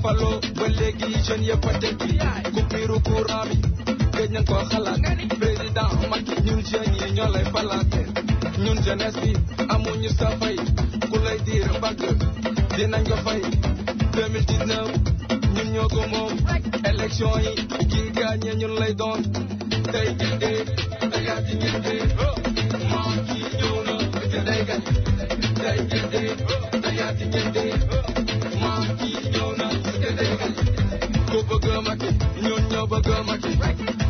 faloo ba léegi jeune yëpp a tekki coupure courant bi gëj nañ koo xalaat président Macky ñun jeunes yi ñoo lay falaat ñun jeunesse bi amuñu sa fay ku lay diir bagg dinañ ko fay 2019 ñun ñoo ko moom élection yi kii gagné ñun lay doon tey jii de dayaa ci ngeen de maa kii ñëw na te day gagné tey jii de dayaa ci ngeen de maa kii ñëw na te day gagné ko bëgg Macky ñun ñoo bëgg Macky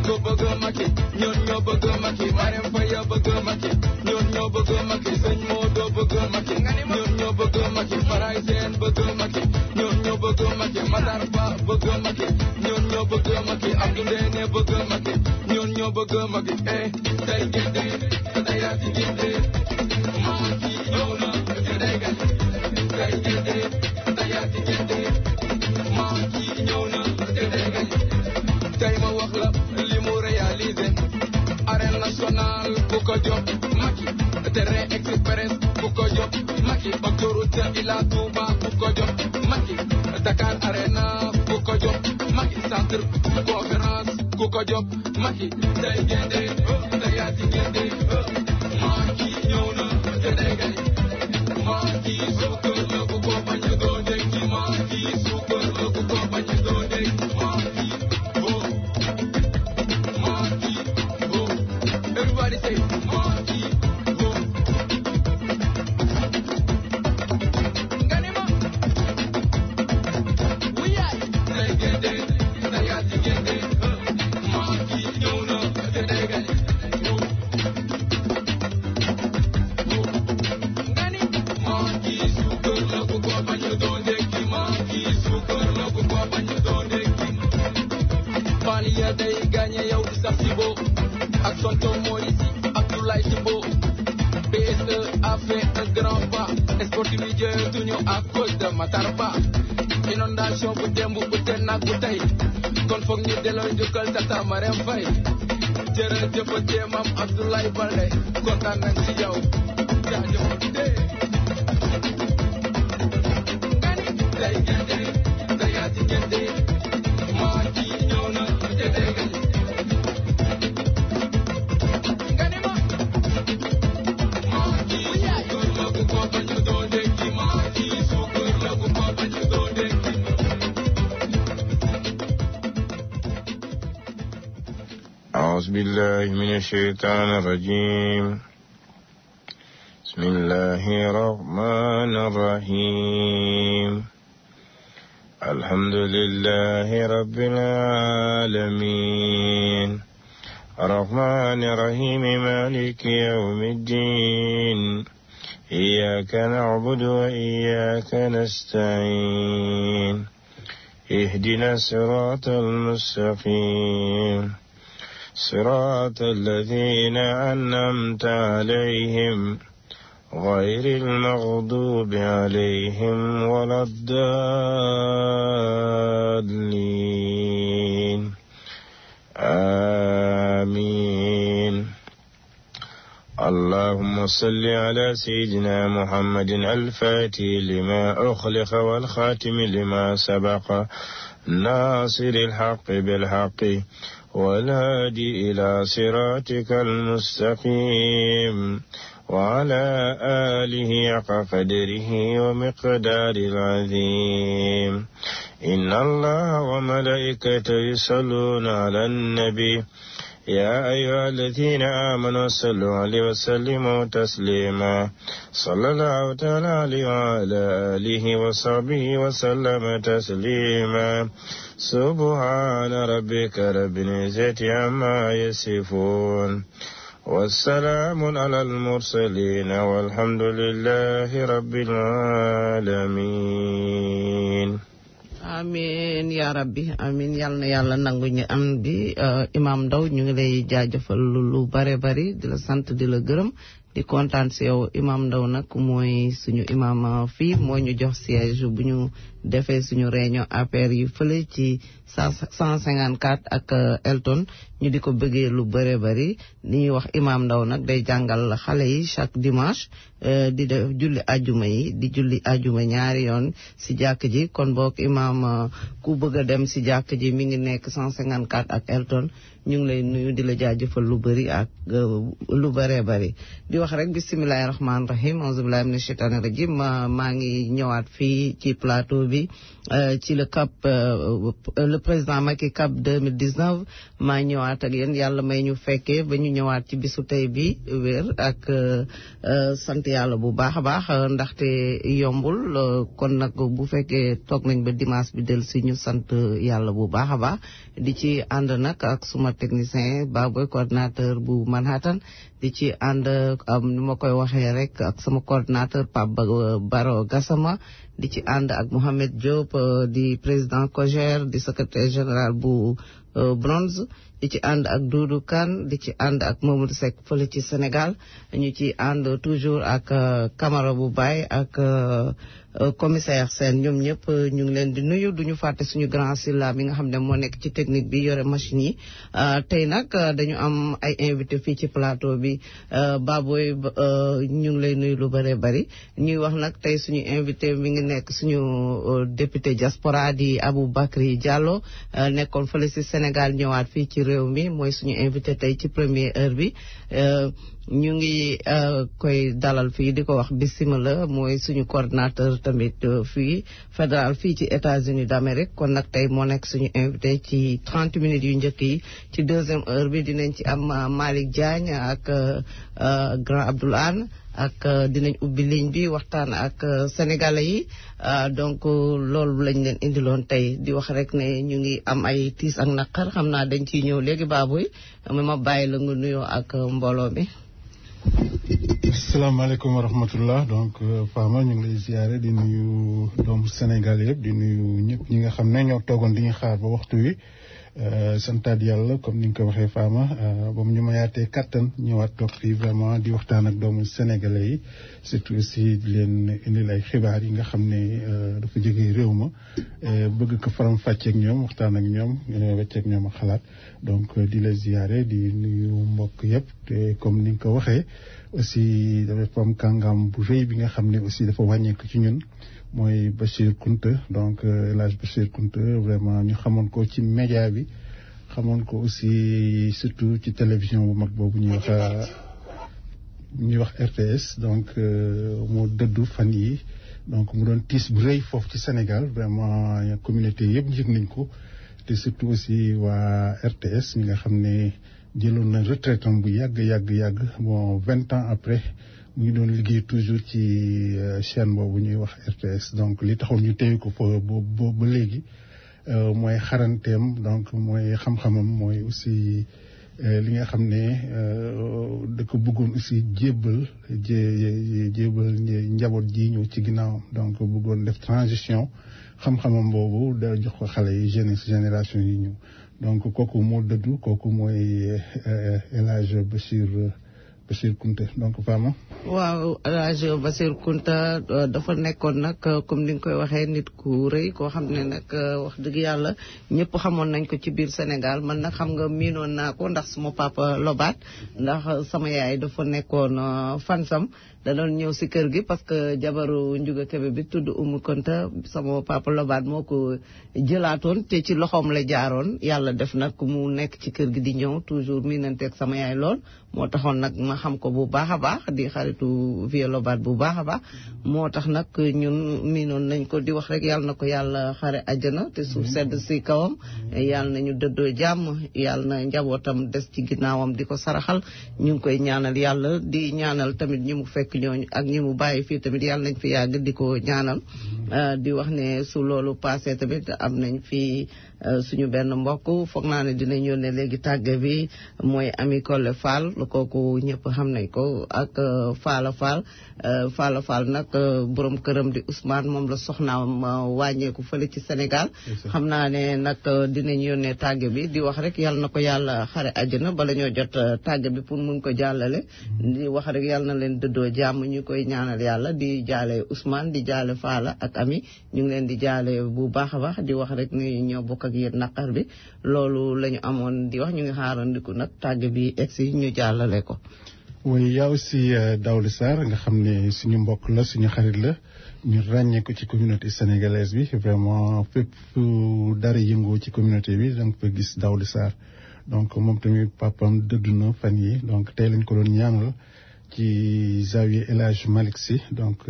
ko bëgg Macky ñun ñoo bëgg Macky Marème Faye bëgg Macky ñun ñoo bëgg Macky Sëñ Modou bëgg Macky ñun ñoo bëgg Macky Faray Sène bëgg Macky ñun ñoo bëgg Macky Matar Ba bëgg Macky ñun ñoo bëgg Macky Abdou Ndéné bëgg Macky ñun ñoo bëgg Macky tey ginde tey yaa ci ginde Macky ñëw na te day gagné tey ginde tey yaa ci ginde Macky ñëw na te day gagné tey ma wax la li mu réalisé arène nationale ku ko jox Macky terrain express ku ko jox Macky autoroute Ila Touba ku ko jox Macky Dakar Arena ku ko jox Macky centre conférence ku ko jox Macky tey gende tey yaa ci gende Macky ñëw na te day gagné Macky suukar la ku ko bañ a doo dégg Macky suukar la ku ko bañ a doo dégg Everybody say Macky go. Ganima. We are. Say get it. Say at get it. Macky ñëw na te day gagné. Gani. Macky suukar la ku ko bañ a doon dégg Macky suukar la ku ko bañ a doon dégg. Banlieue day gagné yow di sax si boobu. Ak Tonton Maurice Abdoulaye Timbo PSE a fait un grand pas sportif bi jëtuñu à cause de Matar Ba inondation bu démb bu tey nag bu tey kon foog ñu delloo njukkal Tata Marème Faye jërëjëf Maam Abdoulaye Baldé kontaan nañ ci yow jaajëf tey gende tey yaa ci gende Macky ñëw na te day gagné أعوذ بالله من الشيطان الرجيم بسم الله الرحمن الرحيم الحمد لله رب العالمين الرحمن الرحيم مالك يوم الدين إياك نعبد وإياك نستعين اهدنا الصراط المستقيم صراط الذين أنعمت عليهم غير المغضوب عليهم ولا الضالين آمين اللهم صل على سيدنا محمد الفاتح لما أخلق والخاتم لما سبق ناصر الحق بالحق والهادي إلى صراطك المستقيم وعلى آله حق قدره ومقدار العظيم إن الله وملائكته يصلون على النبي يا أيها الذين آمنوا صلوا عليه وسلموا تسليما صلى الله تعالى عليه وعلى آله وصحبه وسلم تسليما سبحان ربك رب العزة عما يصفون والسلام على المرسلين والحمد لله رب العالمين amiin yaa rabbi amiin yal na yàlla nangu ñu am bi Imam Ndao ñu ngi lay jaajëfal lu bare bari di la sant di la gërëm di kontaan si yow imam Ndaw nag mooy suñu imam fii moo ñu jox siège bu ñu defee suñu réunion APR yi fële ci 154 ak Elton ñu di ko bëggee lu bëre bëri li ñuy wax imam Ndaw nag day jàngal xale yi chaque dimanche di def julli ajuma yi di julli ajuma ñaari yoon si jàkk ji kon boog imam ku bëgg a dem si jàkk ji mi ngi nekk 154 ak Elton ñu ngi lay nuyu di la jaajëfal lu bëri ak lu bëree bëri di wax rek bisimilahi rahmaani rahim auzubillahi mina shaytaani rajim maa ngi ñëwaat fii ci plateau bi ci le CAP le président Macky CAP 2019 maa ñëwaat ak yéen yàlla may ñu fekkee ba ñu ñëwaat ci bisu tey bi wér ak sant yàlla bu baax a baax ndaxte yombul kon nag bu fekkee toog nañ ba dimanche bi del si ñu sant yàlla bu baax a baax di ci ànd nag ak suma technicien Baboy coordinateur bu Manhattan di ci ànd ni ma koy waxee rek ak sama coordinateur Pape Baro Gassama di ci ànd ak Mohamed Diop di président COJER di secrétaire général bu Bronze di ci ànd ak Doudou Kane di ci ànd ak Mamadou Seck fële ci Sénégal ñu ci ànd toujours ak Camara bu Baye ak commissaire Sène ñoom ñëpp ñu ngi leen di nuyu duñu fàtte suñu grand Silla mi nga xam ne moo nekk ci technique bi yore machine yi tey nag dañu am ay invité fii ci plateau bi Baboy ñu ngi lay nuyu lu bëree bëri ñuy wax nag tey suñu invité mi ngi nekk suñu député diaspora di Aboubacry Diallo nekkoon fële ci Sénégal ñëwaat fii ci réew mi mooy suñu invité tey ci première heure bi ñu ngi koy dalal fii di ko wax bismillah mooy suñu coordinateur tamit fii fédéral fii ci États-Unis d'Amérique kon nag tey moo nekk suñu invité ci 30 minutes yu njëkk yi ci deuxième heure bi dinañ ci am Malick Diagne ak grand Abdoul Anne ak dinañ ubbi ligne bi waxtaan ak sénégalais yi donc loolu lañ leen indiloon tey di wax rek ne ñu ngi am ay tiis ak naqar xam naa dañ ciy ñëw léegi Baboy ma bàyyi la nga nuyoo ak mbooloo mi. asalaamaaleykum wa rahmatullah donc Fama ñu ngi lay ziare di nuyu doomu Sénégal yëpp di nuyu ñëpp ñi nga xam ne ñoo toogoon di ñu xaar ba waxtu wi santaat yàlla comme ni nga ko waxee Fama ba mu ñu mayaatee kattan ñëwaat toog fii vraiment di waxtaan ak doomu sénégalais yi surtout aussi di leen indil ay xibaar yi nga xam ne dafa jógee réew ma bëgg ko faram fàcceeg ñoom waxtaan ak ñoom wecceeg ñoom ak xalaat donc di la ziare di nuyu mbokk yëpp te comme ni nga ko waxee aussi dafa am kàngam bu rëy bi nga xam ne aussi dafa wàññeeku ci ñun mooy Bachir Kounta donc El Hadj Bachir Kounta vraiment ñu xamoon ko ci média bi xamoon ko aussi surtout ci télévision bu mag boobu ñuy wax RTS donc moo dëddu fan yi donc mu doon tiis bu rëy foofu ci Sénégal vraiment communauté yëpp yëg nañ ko te surtout aussi waa RTS ñi nga xam ne jëloon na retraite am bu yàgg bon 20 ans après mu ngi doon liggéey toujours ci chaîne boobu ñuy wax RTS donc li taxoon ñu téye ko fa ba léegi mooy xaranteem donc mooy xam-xamam mooy aussi li nga xam ne da ko bëggoon aussi jébbal njaboot ji ñëw ci ginnaawam donc bëggoon def transition xam-xamam boobu da jox ko xale yi génération yi ñëw donc kooku moo dëddu kooku mooy El Hadj Bachir Kounta donc Fama. waaw El Hadj Bachir Kounta dafa nekkoon nag comme ni nga koy waxee nit ku rëy koo xam ne nag wax dëgg yàlla ñëpp xamoon nañ ko ci biir Sénégal man nag xam nga miinoon naa ko ndax suma papa Lobaat ndax sama yaay dafa nekkoon fansam da doon ñëw si kër gi parce que jabaru Ndiouga Kébé bi tudd Oumou Kounta sama papa Lobaat moo ko jëlaatoon te ci loxoom la jaaroon yàlla def nag mu nekk ci kër gi di ñëw toujours miinanteeg sama yaay lool moo taxoon nag ma xam ko bu baax a baax di xaritu Vieux Lobaat bu baax a baax moo tax nag ñun miinoon nañ ko di wax rek yàlla na ko yàlla xare àjjana te suuf sedd si kawam yàlla na ñu dëddoo jàmm yàlla na njabootam des ci ginnaawam di ko saraxal ñu ngi koy ñaanal yàlla di ñaanal tamit ñi mu fekk ñooñu ak ñi mu bàyyi fii tamit yàlla nañ fi yàgg di ko ñaanal di wax ne su loolu passé tamit am nañ fi suñu benn mbokk foog naa ne dinañ yónnee léegi tàgge bi mooy Ami Collé Fall kooku ñëpp xam nañ ko ak Fala Fall nag borom këram di Ousmane moom la soxnaam wàññeeku fële ci Sénégal xam naa ne nag dinañ yónnee tàgge bi di wax rek yàlla na ko yàlla xare àjjana bala ñoo jot tàgge bi pour mun ko jàllale di wax rek yàlla na leen dëddoo jàmm ñu koy ñaanal yàlla di jaale Ousmane di jaale Fala ak Ami ñu ngi leen di jaale bu baax a baax di wax rek ni ñoo bokk ak yéen naqar bi loolu la ñu amoon di wax ñu ngi xaarandiku nag tàgge bi egsi ñu jàllale ko. oui yaa aussi Daouda Sarr nga xam ne suñu mbokk la suñu xarit la ñu ràññee ko ci communauté sénégalaise bi vraiment fépp fu dara yëngoo ci communauté bi da nga fa gis Daouda Sarr donc moom tamit papam dëddu na fan yi donc tey lañ ko doon ñaanal ci Zawiya El Hadj Malick Sy donc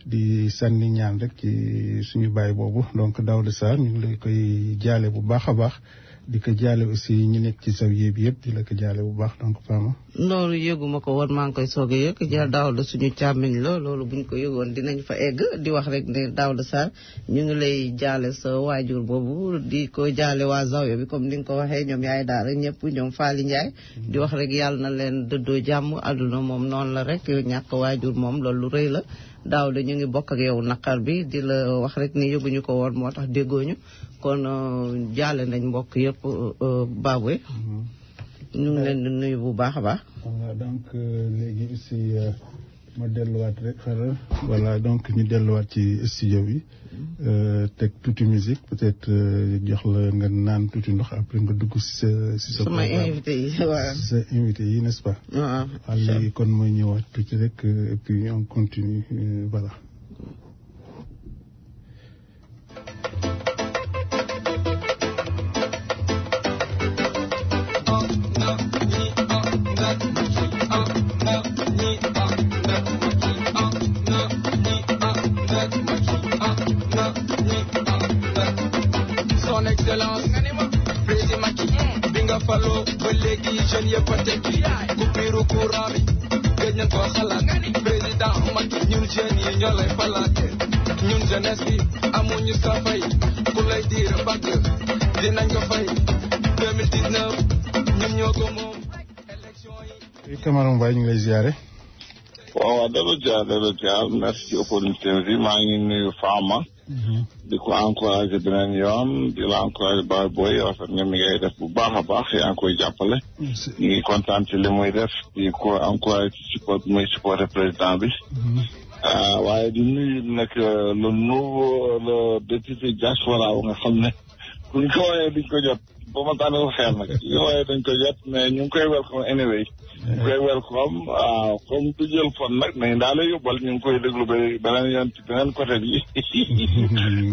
di sànni ñaan rek ci suñu baay boobu donc Daouda Sarr ñu ngi lay koy jaale bu baax a baax di ko jaale aussi ñi nekk ci Zawiya bi yëpp di la ko jaale bu baax donc Fama. loolu yëguma ko woon maa ngi koy soog a yëg ja Daouda suñu càmmiñ la loolu buñ ko yëgoon dinañ fa egg di wax rek ne Daouda Sarr ñu ngi lay jaale sa waajur boobu di ko jaale waa Zawiya bi comme ni nga ko waxee ñoom yaay daal rek ñëpp ñoom Faly Ndiaye di wax rek yàlla na leen dëddoo jàmm àdduna moom noonu la rek ñàkk waajur moom loolu lu rëy la Daouda ñu ngi bokk ak yow naqar bi di la wax rek ni yëguñu ko woon moo tax déggooñu kon jaale nañ mbokk yëpp Baboué ñu ngi leen di nuyu bu baax a baax. voilà donc léegi aussi ma delluwaat rek xaral voilà donc ñu delluwaat ci studio bi teg tuuti musique peut-être jox la nga naan tuuti ndox après nga dugg si sa sama invité yi waaw sa invité yi n'est-ce pas. waaw léegi kon mooy ñëwaat tuuti rek et puis on continue voilà. Son excellence président Macky bi nga faloo ba léegi jeune yëpp a tekki coupure courant bi gëj nañ koo xalaat président Macky ñun jeunes yi ñoo lay falaate ñun jeunesse bi amuñu sa fay ku lay diir bagg dinañ ko fay 2019 ñun ñoo ko moom élection yi. Camara Mbaye ñu ngi lay ziare. waaw delloo jaar merci ci opportunité bi maa ngi nuyu Fama. di ko encouragé beneen yoon di la encouragé ba booy rafet nga mi ngay def bu baax a baax yaa ngi koy jàppale. ñu ngi kontaan ci li muy def di ko encouragé ci support muy supporté président bi. waaye di nuyu nag le nouveau le député diaspora nga xam ne buñ ko wooyee duñ ko jot ba ma tànn ko xeer nag li ko wooyee dañ ko jot mais ñu ngi koy welcome anyway. ñu ngi koy welcome waaw comme du jël fon nag nañ daal di yóbbal ñu ngi koy déglu ba beneen yoon ci beneen côté bi.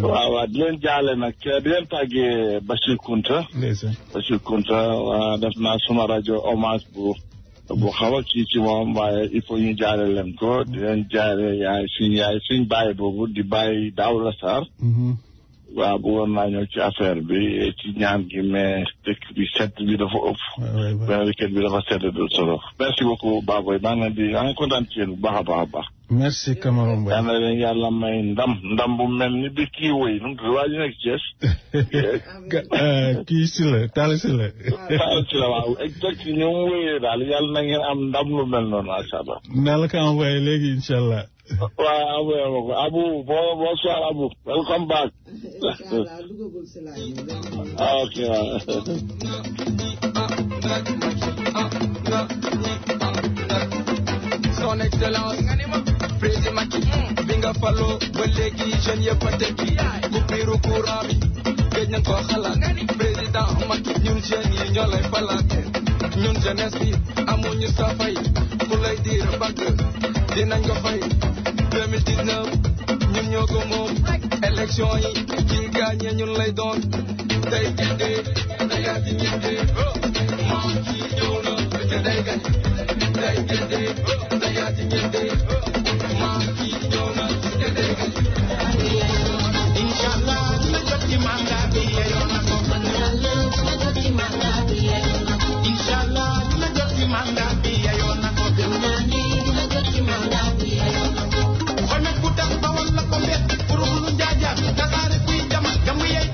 waaw di leen jaale nag di leen tàggee Bachir Kounta. Bachir Kounta waa def naa suma rajo hommage bu xaw a kii ci moom waaye il faut ñu jaale leen ko di leen jaale yaay suñ bàyyi boobu di bàyyi Daouda Sarr. waaw bëggoon naa ñëw ci affaire bi ci ñaan gi mais dëkk bi sedd bi dafa ëpp. benn weekend bi dafa sedd du solo. merci beaucoup Baboy maa ngi kontaan ci yéen bu baax a baax a baax. merci Camara Mbaye. yal na leen yàlla may ndam bu mel ni bi kii woy nu mu tudd waa ji nekk Thiès. kii si la Talla si la. Talla si la waaw exact ñu mu wéyee daal yàlla na ngeen am ndam lu mel noonu macha allah. naa la ko envoyé léegi incha allah. waaw envoyé ma ko Abou bonsoir Abou welcome back. ok waaw. son excellence président Macky bi nga faloo ba léegi jeune yëpp a tekki coupure courant bi gëj nañ koo xalaat président Macky ñun jeunes yi ñoo lay falaate ñun jeunesse bi amuñu sa fay ku lay diir bagg dinañ ko fay 2019 ñun ñoo ko moom élection yi kii gagné ñun lay doon day gënde dayaati ñinde moom kii ñëw na te day gagné day gënde dayaati ñinde moom kii ñëw na te day gagné inshallah dina jot ci mandat bi yoon na ko inshallah dina jot ci mandat bi yoon na ko kon nag bu tax ba wala ko mbet pour lu njaajaat Dakar kuy jama gamu yey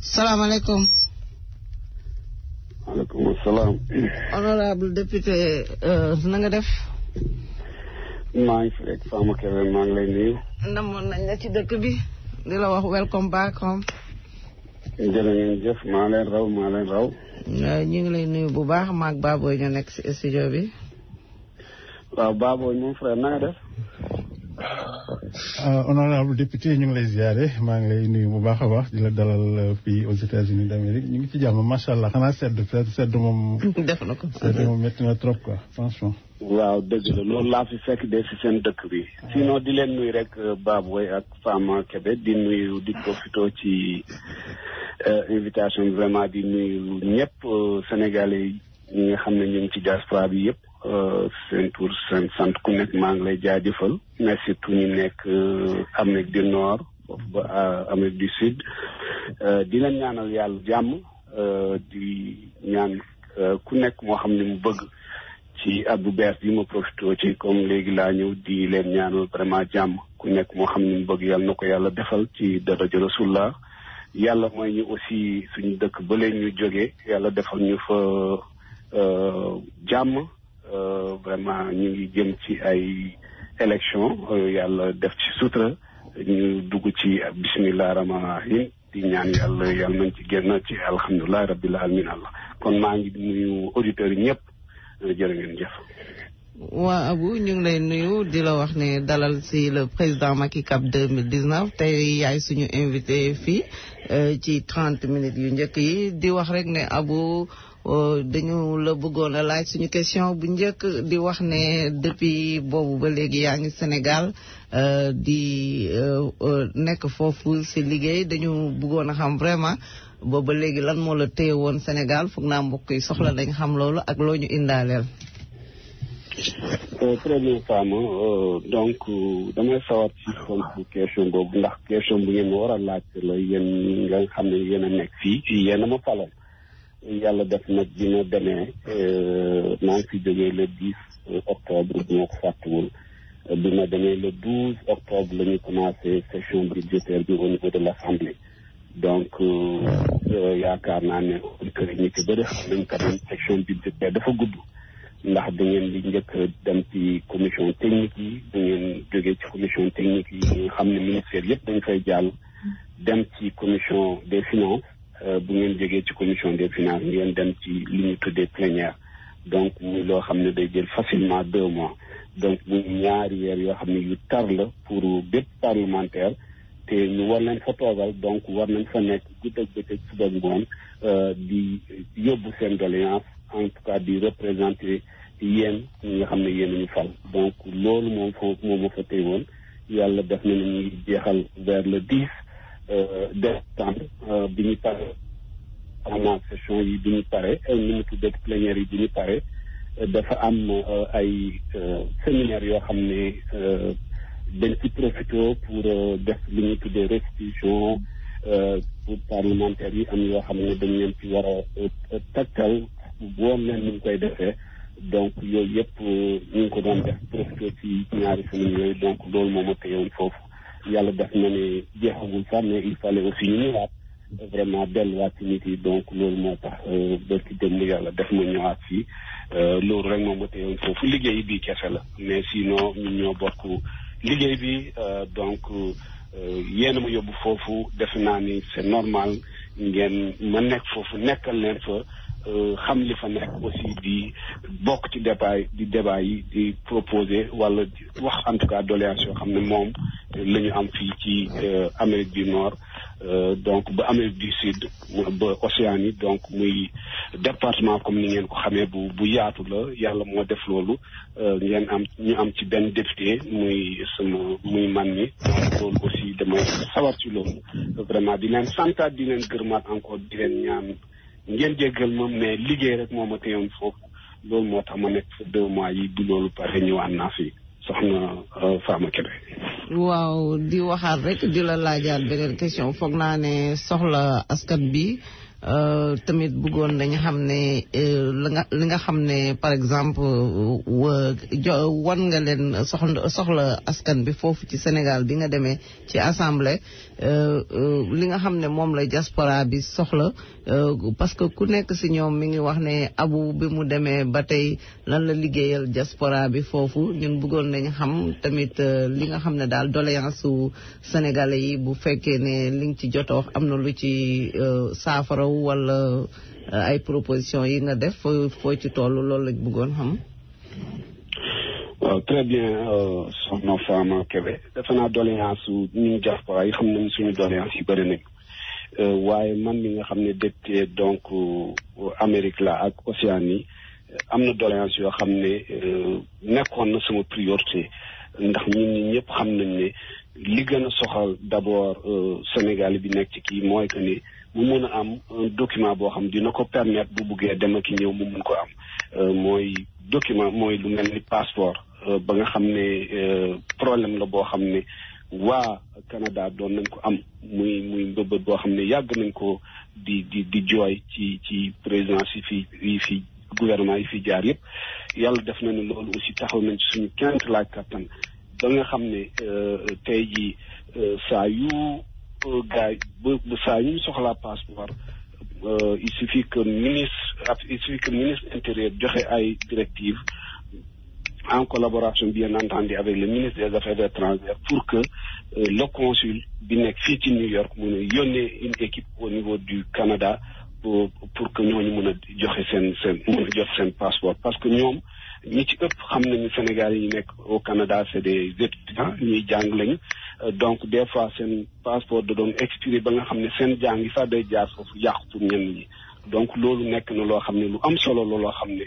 salaamaaleykum. maaleykum salaam. honorable député na nga def. maa ngi fi rek Fama Kébé maa ngi lay nuyu. namoon nañ la ci dëkk bi di la wax welcome back home. jërë ngeen jëf maa leen raw. ñu ngi lay nuyu bu baax maag Baboy ñu nekk si studio bi. waaw Baboy mon frère na nga def. honorable député ñu ngi lay ziare maa ngi lay nuyu bu baax a baax di la dalal fii aux États-Unis d'Amérique ñu ngi ci jàmm macha allah xanaa sedd moom. def na ko sedd moom métti na trop quoi franchement. waaw dëgg la loolu laa fi fekk de si seen dëkk bi. sinon di leen nuyu rek Baboy ak Fama Kébé di nuyu di profito ci invitation bi vraiment di nuyu ñëpp Sénégalais yi ñi nga xam ne ñu ngi ci diaspora bi yëpp. seen tur seen sant ku nekk maa ngi lay jaajëfal mais surtout ñu nekk Amérique du Nord foofu ba Amérique du Sud di leen ñaanal yàlla jàmm di ñaan ku nekk moo xam ne mu bëgg ci at bu bees bi ma profité ci comme léegi laa ñëw di leen ñaanal vraiment jàmm ku nekk moo xam ne mu bëgg yàlla na ko yàlla defal ci daraja Rasulullah yàlla mooy ñu aussi suñu dëkk ba leen ñu jógee yàlla defal ñu fa jàmm. Vraiment ñu ngi jëm ci ay élection yàlla def ci sutura ñu dugg ci bismillah rahmaan rahim di ñaan yàlla nañ ci génn ci alhamdulilah rabbil alamin allah kon maa ngi nuyu auditeurs yi ñëpp jërë ngeen jëf. waa Abou ñu ngi lay nuyu di la wax ne dalal si le président Macky Cap 2019 tey yaay suñu invité fii ci 30 minutes yu njëkk yi di wax rek ne Abou. dañu la bëggoon a laaj suñu question bu njëkk di wax ne depuis boobu ba léegi yaa ngi Sénégal di nekk foofu si liggéey dañu bëggoon a xam vraiment boobu ba léegi lan moo la téye woon Sénégal foog naa mbokk yi soxla dañ xam loolu ak loo ñu indaaleel. Très bien Fama donc damay sawar ci tontu question boobu ndax question bu ngeen war a laaj la yéen nga xam ne yéen a nekk fii yéen a ma faloon. yàlla def nag bi ma demee maa ngi fi jógee le 10 octobre bu ma ko fàttewul bi ma demee le 12 octobre la ñu commencé session budgétaire bi au niveau de l'Assemblée donc yaakaar naa ne auditeurs yi ñu ci bëri xam nañ quand même session budgétaire dafa gudd ndax da ngeen di njëkk dem ci commission technique yi da ngeen jógee ci commission technique yi nga xam ne ministère yëpp dañ fay jàll dem ci commission des finances bu ngeen jógee ci commission des finances ngeen dem ci li ñu tuddee plénière donc muy loo xam ne day jël facilement 2 mois donc muy ñaari weer yoo xam ne yu tar la pour bépp parlementaire te ñu war leen fa toogal donc war nañ fa nekk guddeeg bëccëg suba ngoon di yóbbu seen doléance en tout cas di représenter yéen ñi nga xam ne yéen ñu fal donc loolu moom foofu moom ma fa téye woon yàlla def na ñu jeexal vers le 10 décembre bi ñu pare pendant session yi bi ñu pare ni mu tuddee plénière yi bi ñu pare dafa am ay séminaire yoo xam ne dañ ci profité pour def li ñuy tuddee restitution pour parlementaires yi am yoo xam ne dañ leen ci war a tegtal woon leen ni ñu koy defee donc yooyu yëpp ñu ngi ko doon def profité ci ñaari semaines yooyu donc loolu moo ma téyewoon foofu yàlla def na ne jeexagul sax mais il fallait aussi ñu ñëwaat vraiment delluwaat ci nit yi donc loolu moo tax bërki démb yàlla def ma ñëwaat fii loolu rek moom ma téyewoon foofu liggéey bi kese la mais sinon ñun ñoo bokk liggéey bi donc yéen a ma yóbbu foofu def naa ni c'est normal ngeen ma nekk foofu nekkal leen fa xam li fa nekk aussi di bokk ci débat yi di proposer wala wax en tout cas doléance yoo xam ne moom la ñu am fii ci Amérique du Nord donc ba Amérique du Sud ba Océanie donc muy département comme ni ngeen ko xamee bu yaatu la yàlla moo def loolu ngeen ñu am ci benn député muy man mi loolu aussi damay sawar ci loolu vraiment di leen santaat di leen gërëmaat encore di leen ñaan ngeen jéggal ma mais liggéey rek moo ma téyoon foofu loolu moo tax ma nekk fa 2 mois yi bi loolu pare ñëwaat naa fi soxna Fama Kébé. waaw di waxaat rek di la laajaat beneen question foog naa ne soxla askan bi tamit bëggoon dañu xam ne li nga xam ne par exemple wan nga leen soxla askan bi foofu ci Sénégal bi nga demee ci assemblée li nga xam ne moom la diaspora bi soxla parce que ku nekk si ñoom mi ngi wax ne Abou bi mu demee ba tey lan la liggéeyal diaspora bi foofu ñun bëggoon nañu xam tamit li nga xam ne daal doléance su sénégalais yi bu fekkee ne li nga ci jotoo wax am na lu ci saafara wala ay proposition yi nga def foo ci toll loolu lañ bëggoon xam. waaw très bien soxna Fama Kébé defe naa doléance su ñu diaspora yi xam nañ suñu doléance yi bëri nañ waaye man mi nga xam ne député donc Amérique la ak Océanie am na doléance yoo xam ne nekkoon na sama priorité ndax ñun ñi ñëpp xam nañ ne li gën a soxal d'abord Sénégal bi nekk ci kii mooy que ni mu mën a am un document boo xam dina ko permettre bu buggee dem ak ñëw mu mun ko am mooy document mooy lu mel ni passeport ba nga xam ne problème la boo xam ne waa Canada doon nañ ko am muy mbëbët boo xam ne yàgg nañ ko di jooy ci présidence yi fi gouvernement yi fi jaar yëpp yàlla def na ne loolu aussi taxaw nañ ci suñu kent laaj kattan ba nga xam ne tey jii saa yu gaay ba saa yu ñu soxlaa passeport il suffit que ministre intérieur joxe ay directives en collaboration bien entendu avec le ministre des Affaires étrangères pour que le consul bi nekk fii ci New York mun a yónnee une équipe au niveau du Canada pour que ñooñu mën a joxe mën a jot seen passeport parce que ñoom ñi ci ëpp xam nañu Sénégal yi nekk au Canada c'est des étudiants ñuy jàng lañu donc des fois seen passeport da doon expiré ba nga xam ne seen jàng yi sax day jaar foofu yàqu pour ñenn ñi donc loolu nekk na loo xam ne lu am solo la loo xam ne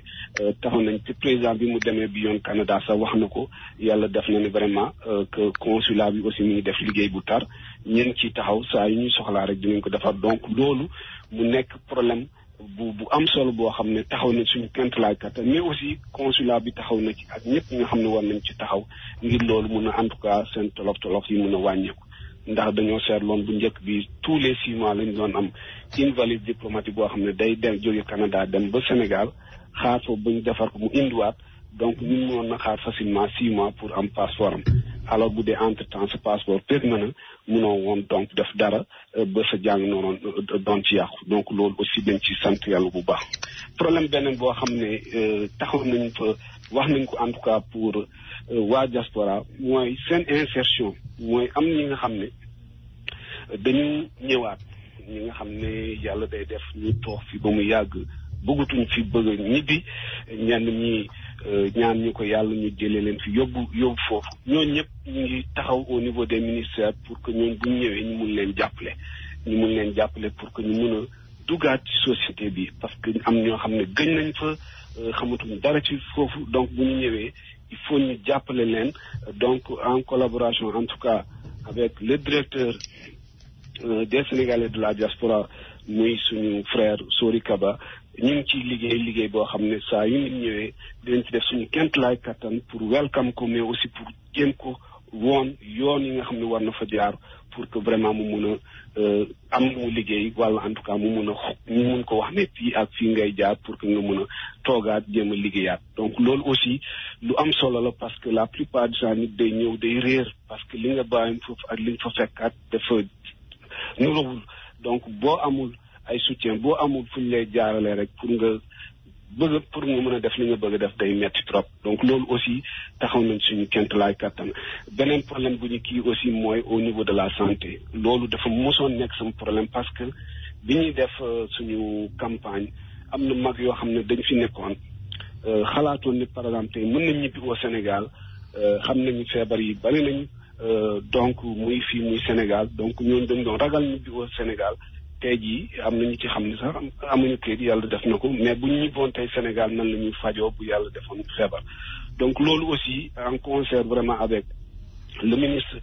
taxaw nañ te président bi mu demee bi yoon Canada sax wax na ko yàlla def na ne vraiment que consulat bi aussi mu ngi def liggéey bu tar ñeen ci taxaw saa yu ñuy soxlaa rek dinañ ko defar donc loolu mu nekk problème bu am solo boo xam ne taxaw na suñu kentalaay kattan mais aussi consulat bi taxaw na ci ak ñëpp ñi nga xam ne war nañ ci taxaw ngir loolu mun a en tout cas seen tolof yi mun a wàññeeku ndax dañoo seetloon bu njëkk bi tous les 6 mois lañ doon am une valise diplomatique boo xam ne day dem jóge Canada dem ba Sénégal xaar foofu ba ñu defar ko mu indiwaat donc ñun mënoon na xaar facilement 6 mois pour am passeport am alors bu dee entre temps sa passeport pér na mënoo woon donc def dara ba sa jàng noonu doon ci yàqu donc loolu aussi dañ ci sant yàlla bu baax problème beneen boo xam ne taxaw nañ fa wax nañ ko en tout cas pour waa diaspora mooy seen insertion mooy am ñi nga xam ne dañu ñëwaat ñi nga xam ne yàlla day def ñu toog fi ba mu yàgg bëggatuñ fi bëgg ñibbi ñenn ñi ñaan ñu ko yàlla ñu jëlee leen fi yóbbu foofu ñooñu ñëpp ñu ngi taxaw au niveau des ministères pour que ñooñu bu ñu ñëwee ñu mun leen jàppale pour que ñu mun a dugaat ci société bi parce que am ñoo xam ne gëj nañ fa xamatuñ dara ci foofu donc bu ñu ñëwee il faut ñu jàppale leen donc en collaboration en tout cas avec le directeur des Sénégalais de la diaspora muy suñu frère Sori Kaba ñu ngi ciy liggéey boo xam ne saa yu nit ñëwee dinañ ci def suñu kentalaay kattan pour welcome ko mais aussi pour jéem ko woon yoon yi nga xam ne war na fa jaar pour que vraiment mu mun a am mu liggéey wala en tout cas mu mun ko wax ne fii ak fii ngay jaar pour que nga mun a toogaat jéem a liggéeyaat donc loolu aussi lu am solo la parce que la plupart du temps nit day ñëw day réer parce que li nga bàyyi foofu ak li nga fa fekkaat dafa nurawul donc boo amul ay soutien boo amul fu ñu lay jaarale rek pour nga mën a def li nga bëgg a def day metti trop donc loolu aussi taxaw nañ suñu kentalaay kattan beneen problème bu ñu kii aussi mooy au niveau de la santé loolu dafa mosoon nekk sama problème parce que bi ñuy def suñu campagne am na mag yoo xam ne dañ fi nekkoon xalaatoon ni par exemple tey mën nañ ñibbi au Sénégal xam nañu feebar yi bari nañu donc muy fii muy Sénégal donc ñooñu dañ doon ragal ñibbi au Sénégal tey jii am na ñu ci xam ne sax amuñu kayit yàlla def na ko mais bu ñu ñibboon tey Sénégal nan la ñuy fajoo bu yàlla defoon feebar. donc loolu aussi en concert vraiment avec le ministre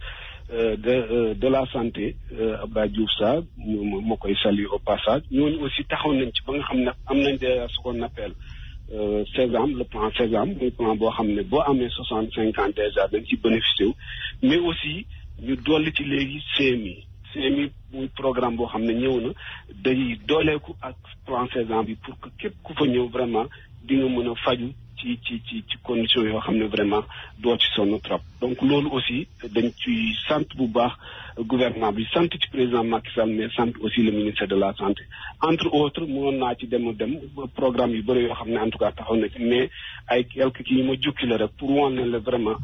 de la santé Abdoulaye Diouf Sarr moo koy saluer au passage ñooñu aussi taxaw nañ ci ba nga xam ne am nañ déjà ce qu'on appelle Sésame le plan Sésame muy plan boo xam ne boo amee 65 ans déjà dañ ci bénéficié wu mais aussi ñu dolli ci léegi CMI muy programme boo xam ne ñëw na day dooleeku ak plan Sésame bi pour que képp ku fa ñëw vraiment di nga mën a faju ci conditions yoo xam ne vraiment doo ci sonn trop. donc loolu aussi dañ ci sant bu baax gouvernement bi sant ci président Macky Sall mais sant aussi le ministère de la santé entre autres mënoon naa ci dem programme yu bëri yoo xam ne en tout cas taxaw na ci mais ay quelques kii ma jukki la rek pour wan ne la vraiment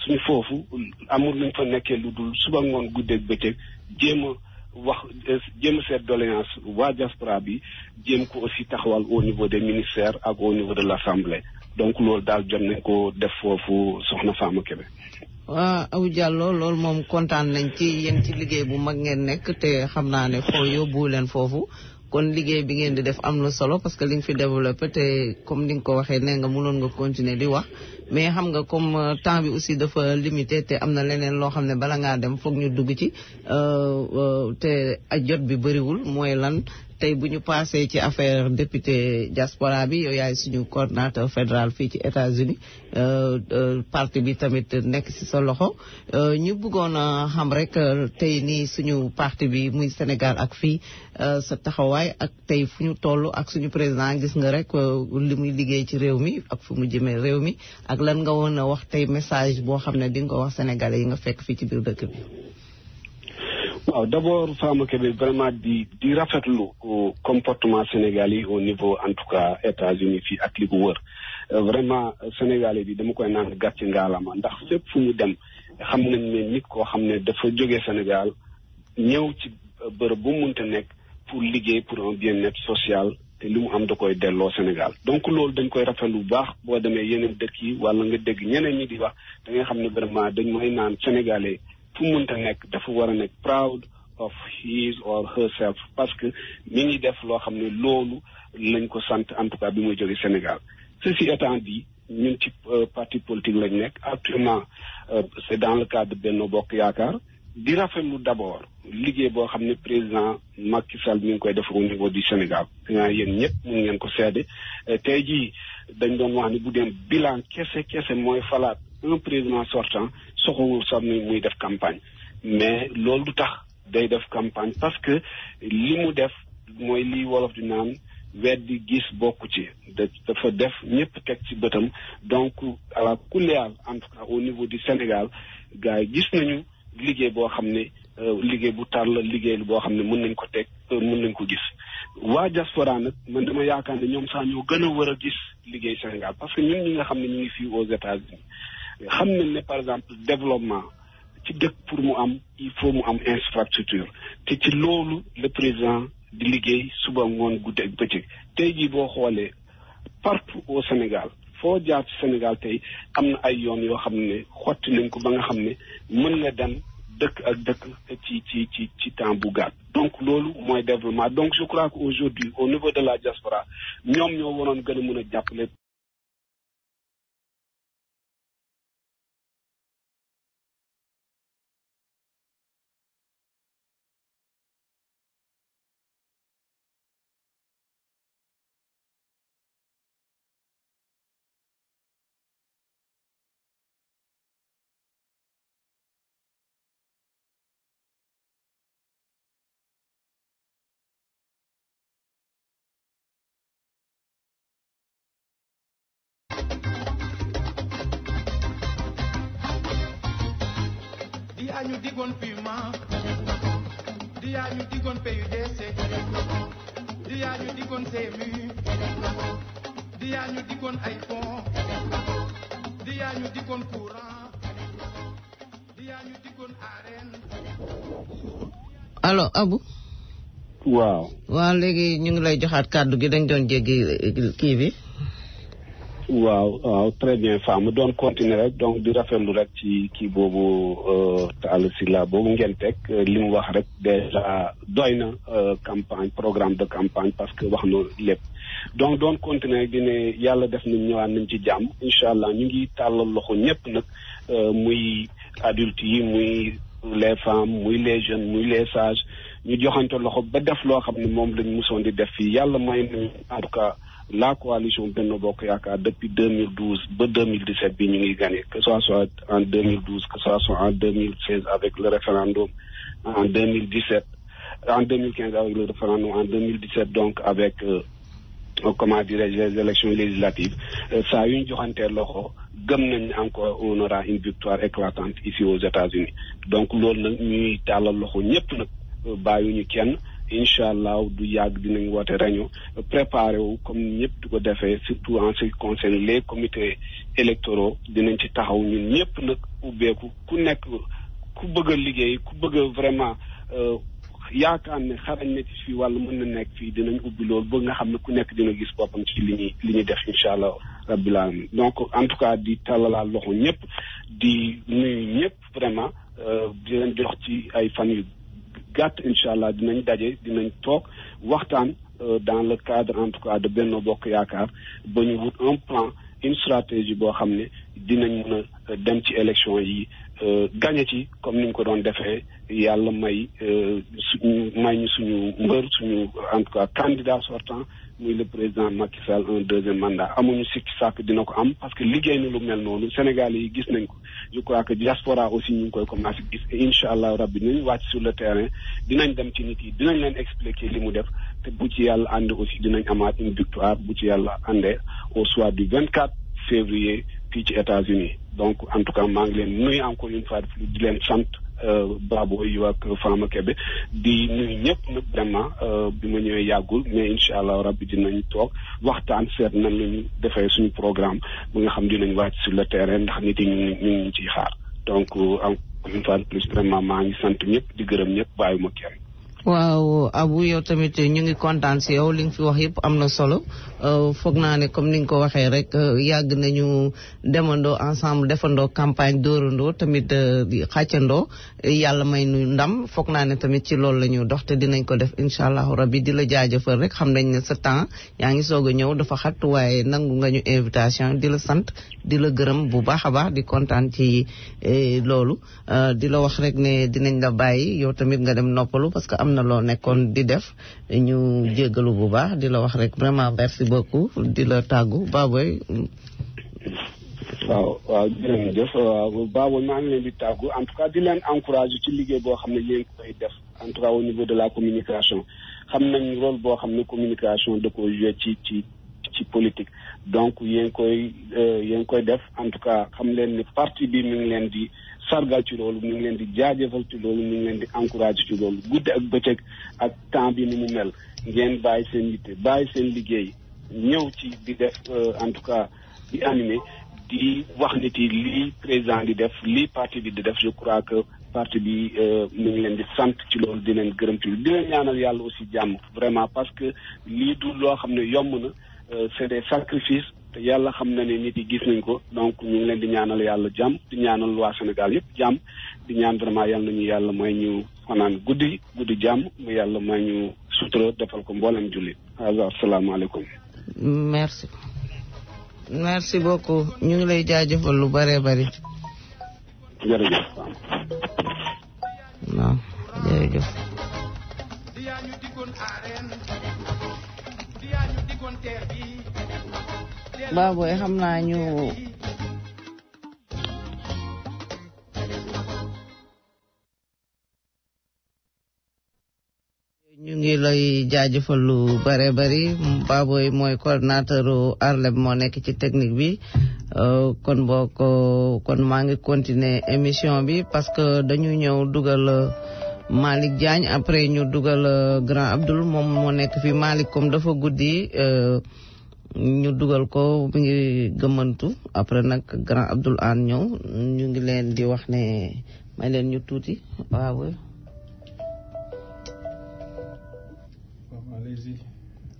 suñu foofu amul luñ fa nekkee lu dul suba ngoon guddeeg bëccëg jéem a seet doléance waa diaspora bi jéem ko aussi taxawal au niveau des ministères ak au niveau de l'Assemblée. donc loolu daal jot nañ ko def foofu soxna Fama Kébé. waa Abou Diallo loolu moom kontaan nañ ci yéen ci liggéey bu mag ngeen nekk te xam naa ne foo yóbbu leen foofu kon liggéey bi ngeen di def am na solo parce que li nga fi développé te comme ni nga ko waxee nee nga mënoon nga continuer di wax mais xam nga comme temps bi aussi dafa limité te am na leneen loo xam ne bala ngaa dem foog ñu dugg ci te jot bi bëriwul mooy lan. tey bu ñu passé ci affaire député diaspora bi yow yaay suñu coordinateur fédéral fii ci États-Unis parti bi tamit nekk ci sa loxo ñu bëggoon a xam rek tey nii suñu parti bi muy Sénégal ak fii sa taxawaay ak tey fu ñu toll ak suñu président gis nga rek li muy liggéey ci réew mi ak fu mu jëmee réew mi ak lan nga woon a wax tey message boo xam ne di nga ko wax sénégalais yi nga fekk fii ci biir dëkk bi. waaw d'abord Fama Kébé vraiment di rafetlu comportement sénégalais yi au niveau en tout cas États-Unis fii ak li ko wër vraiment sénégalais bi dama koy naan gàcce ngaalama ndax fépp fu ñu dem xam nañ ne nit koo xam ne dafa jógee Sénégal ñëw ci bërëb bu munte nekk pour liggéey pour un bien-être social te li mu am da koy delloo Sénégal donc loolu dañ koy rafetlu bu baax boo demee yeneen dëkk yi wala nga dégg ñeneen ñi di wax da ngay xam ne vraiment dañ may naan sénégalais fu munta nekk dafa war a nekk proud of his or herself parce que mi ngi def loo xam ne loolu lañ ko sant en tout cas bi muy jóge Sénégal ceci étant dit ñun ci parti politique lañ nekk actuellement c'est dans le cadre de Benno Bokk Yaakaar di rafetlu d'abord liggéey boo xam ne président Macky Sall mi ngi koy def au niveau du Sénégal nga yéen ñëpp mun ngeen ko seede tey jii dañ doon wax ni bu dem bilan kese mooy falaat un président sortant soxawul sax muy def campagne mais loolu du tax day def campagne parce que li mu def mooy li wolof di naan weddi gis bokku ci dafa def ñëpp teg ci bëtam donc à la kuléal en tout cas au niveau du Sénégal gars yi gis nañu liggéey boo xam ne liggéey bu tar la liggéey boo xam ne mën nañ ko teg mën nañ ko gis waa diaspora nag man dama yaakaar ne ñoom sax ñoo gën a war a gis liggéey Sénégal parce que ñun ñi nga xam ne ñu ngi fii aux États-Unis xam nañ ne par exemple développement ci dëkk pour mu am il faut mu am infrastructure te ci loolu le président di liggéey suba ngoon guddi ak bëccëg tey jii boo xoolee partout au Sénégal foo jaar ci Sénégal tey am na ay yoon yoo xam ne xotti nañ ko ba nga xam ne mën nga dem dëkk ak dëkk ci temps bu gàtt donc loolu mooy développement donc je crois que aujourd'hui au niveau de la diaspora ñoom ñoo waroon gën a mën a jàppale ñu digoon piment di yaa ñu digoon PUDC di yaa ñu digoon CMU di yaa ñu digoon ay pont di yaa ñu digoon courant di yaa ñu digoon arène. allo Abou. waaw léegi ñu ngi lay joxaat kàddu gi dañ doon jéggi kii bi. waaw très bien Fama doon continuer rek donc di rafetlu rek ci kii boobu Talla Sylla boobu ngeen teg li mu wax rek déjà doy na campagne programme de campagne parce que wax na lépp donc doon continuer di ne yàlla def nañ ñëwaat nañ ci jàmm incha allah ñu ngi tàllal loxo ñëpp nag muy adultes yi muy les femmes muy les jeunes muy les sages ñu joxante loxo ba def loo xam ne moom lañ mosoon di def fii yàlla may nañ en tout cas la coalition Benno Bokk Yaakaar depuis 2012 ba 2017 bi ñu ngi gagné que ce soit en 2012 que ce soit en 2016 avec le référendum en 2017 en 2015 avec le référendum en 2017 donc avec comment dirais-je les élections législatives saa yu ñu joxantee loxo gëm nañ encore on aura une victoire éclatante ici aux États-Unis donc loolu nag ñuy tàllal loxo ñëpp nag bàyyiwuñu kenn incha allah du yàgg dinañ woote réunion préparé wu comme ñëpp di ko defee surtout en ce qui concerne les comités électoraux dinañ ci taxaw ñun ñëpp nag ubbeeku ku nekk ku bëgg a liggéey ku bëgg a vraiment yaakaar ne xarañ na ci fii wala mën na nekk fii dinañ ubbi loolu ba nga xam ne ku nekk dina gis boppam ci li ñuy def incha allah rabbil alamin donc en tout cas di tàllalaal loxo ñëpp di nuyu ñëpp vraiment di leen jox ci ay fan yu gàtt incha allah dinañ daje dinañ toog waxtaan dans le cadre en tout cas de Benno Bokk Yaakaar ba ñu wut un plan une stratégie boo xam ne dinañ mën a dem ci élection yi gagné ci comme ni ñu ko doon defee yàlla may ñu suñu mbër suñu en tout cas candidat sortant muy le président Macky Sall un deuxième mandat amuñu sikki sàkk dina ko am parce que liggéey na lu mel noonu Sénégal yi gis nañ ko je crois que diaspora aussi ñu ngi koy commencé gis incha allah rabbi nañ wàcc sur le terrain dinañ dem ci nit yi dinañ leen expliquer li mu def te bu ci yàlla ànd aussi dinañ amaat une victoire bu ci yàlla àndee au soir du 24 février fii ci États-Unis donc en tout cas maa ngi leen nuyu encore une fois di leen sant Babo yu ak Fama Kébé di nuyu ñëpp nag vraiment bi ma ñëwee yàggul mais incha allah rabbi dinañ toog waxtaan seet nan la ñu defee suñu programme ba nga xam dinañ wàcc sur le terrain ndax nit yi ñu ngi ciy xaar donc encore une fois de plus vraiment maa ngi sant ñëpp di gërëm ñëpp bàyyuma kenn. waaw Abou yow tamit ñu ngi kontaan si yow li nga fi wax yëpp am na solo foog naa ne comme ni nga ko waxee rek yàgg nañu demandoo ensemble defandoo campagne dóorandoo tamit xàccandoo yàlla may nu ndam foog naa ne tamit ci loolu la ñu dox te dinañ ko def incha allahu rabbi di la jaajëfal rek xam nañ ne sa temps yaa ngi soog a ñëw dafa xat waaye nangu nga ñu invitation di la sant di la gërëm bu baax a baax di kontaan ci loolu di la wax rek ne dinañ la bàyyi yow tamit nga dem noppalu parce que am na loo nekkoon di def ñu jéggalu bu baax di la wax rek vraiment merci beaucoup di la tàggu Baboy. waaw jërëjëf waaw Baboy maa ngi leen di tàggu en tout cas di leen encouragé ci liggéey boo xam ne yéen koy def en tout cas au niveau de la communication xam nañ rôle boo xam ne communication da ko joué ci politique donc yéen koy def en tout cas xam leen ni parti bi mi ngi leen di sargal ci loolu mi ngi leen di jaajëfal ci loolu mi ngi leen di encouragé ci loolu guddi ak bëccëg ak temps bi ni mu mel ngeen bàyyi seen yitte bàyyi seen liggéey ñëw ci di def en tout cas di animé di wax nit yi lii président di def lii parti bi di def je crois que parti bi mi ngi leen di sant ci loolu di leen gërëm ci di leen ñaanal yàlla aussi jàmm vraiment parce que lii du loo xam ne yomb na c'est des sacrifices te yàlla xam na ne nit yi gis nañ ko donc ñu ngi leen di ñaanal yàlla jàmm di ñaanal waa Sénégal yëpp jàmm di ñaan vraiment yàlla nañu yàlla may ñu fanaan guddi jàmm mu yàlla may ñu sutura defal ko mboolem jullit asalaamaaleykum. merci beaucoup ñu ngi lay jaajëfal lu bëree bëri. jërëjëf. waaw jërëjëf. Baboy xam naa ñu ngi lay jaajëfal lu bare bari Baboy mooy coordinateur Arlem moo nekk ci technique bi kon maa ngi continuer émission bi parce que dañu ñëw dugal Malick Diagne après ñu dugal Grand Abdoul moom moo nekk fi Malick comme dafa guddi ñu dugal ko mi ngi gëmmantu après nag Grand Abdoul An ñëw ñu ngi leen di wax ne may leen ñu tuuti waaw.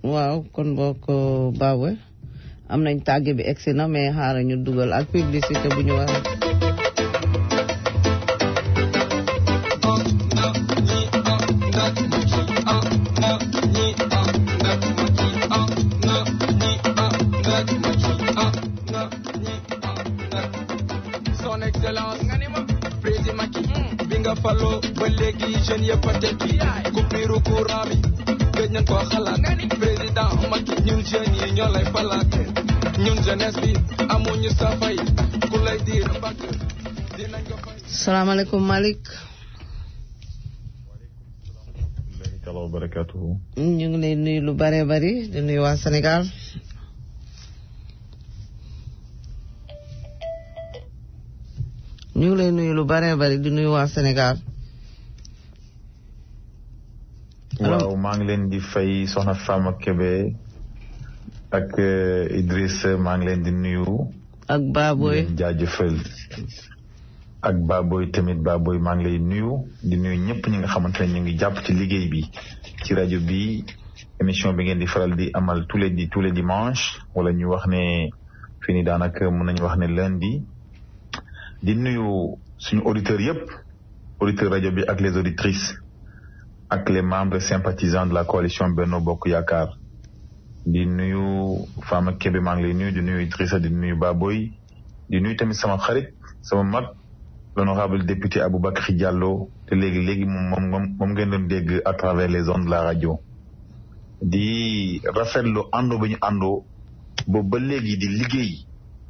waaw kon bokk Baboy am nañ tàgge bi egsi na mais xaaral ñu dugal ak publicité bu ñu war Son Excellence président Macky bi nga faloo ba léegi jeune yëpp a tekki coupure courant bi gëj nañ koo xalaat président Macky ñun jeunes yi ñoo lay falaate ñun jeunesse bi amuñu sa fay ku lay diir bakk dinañ ko fay. salaamaaleykum Malick. waaleykum barakatuhu. ñu ngi lay nuyu lu bare bari di nuyu waa Sénégal. ñu ngi lay nuyu lu bare bari di nuyu waa Sénégal. waaw maa ngi leen di fay soxna Fama Kébé ak Idriss maa ngi leen di nuyu. ak Baboy di leen jaajëfal. ak Baboy tamit Baboy maa ngi lay nuyu di nuyu ñëpp ñi nga xamante ne ñu ngi jàpp ci liggéey bi ci rajo bi émission bi ngeen di faral di amal tous les dimanches wala ñu wax ne fii nii daanaka mën nañu wax ne lundi. di nuyu suñu auditeurs yëpp auditeurs rajo bi ak les auditrices ak les membres sympathisants de la coalition Benno Bokk Yaakaar di nuyu Fama Kébé maa ngi lay nuyu di nuyu Idrissa di nuyu Baboy di nuyu tamit sama xarit sama mag l'honorable député Aboubacry Diallo te léegi moom ngeen doon dégg à travers les ondes de la radio di rafetlu àndoo ba ñu àndoo boobu ba léegi di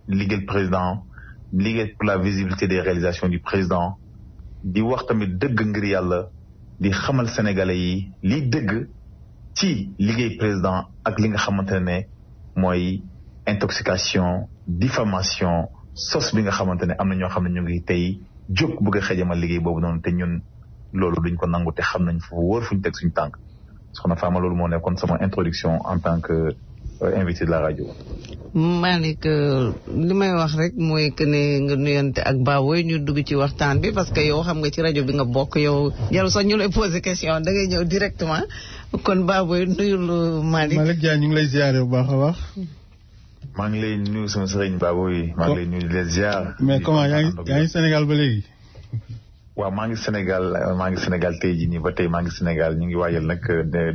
liggéeyal président liggéey pour la visibilité des réalisations du président di wax tamit dëgg ngir yàlla di xamal sénégalais yi liy dëgg ci liggéey président ak li nga xamante ne mooy intoxication diffamation sos bi nga xamante ne am na ñoo xam ne ñu ngi tey jóg bëgg a xejamal liggéey boobu noonu te ñun loolu duñ ko nangu te xam nañ fu wóor fuñ teg suñu tànk soxna Fama loolu moo nekkoon sama introduction en tant que invité de la radio. Malick li may wax rek mooy que ne nga nuyante ak Baboy ñu dugg ci waxtaan bi parce que yow xam nga ci rajo bi nga bokk yow jarul sax ñu lay poser question da ngay ñëw directement kon Baboy nuyul Malick. Malick Dia ñu ngi lay ziare bu baax a baax. maa ngi lay nuyu sama sëriñ Baboy maa ngi lay nuyu di leen ziar. mais comment yaa ngi Sénégal ba léegi. waaw maa ngi Sénégal tey jii nii ba tey maa ngi Sénégal ñu ngi waajal nag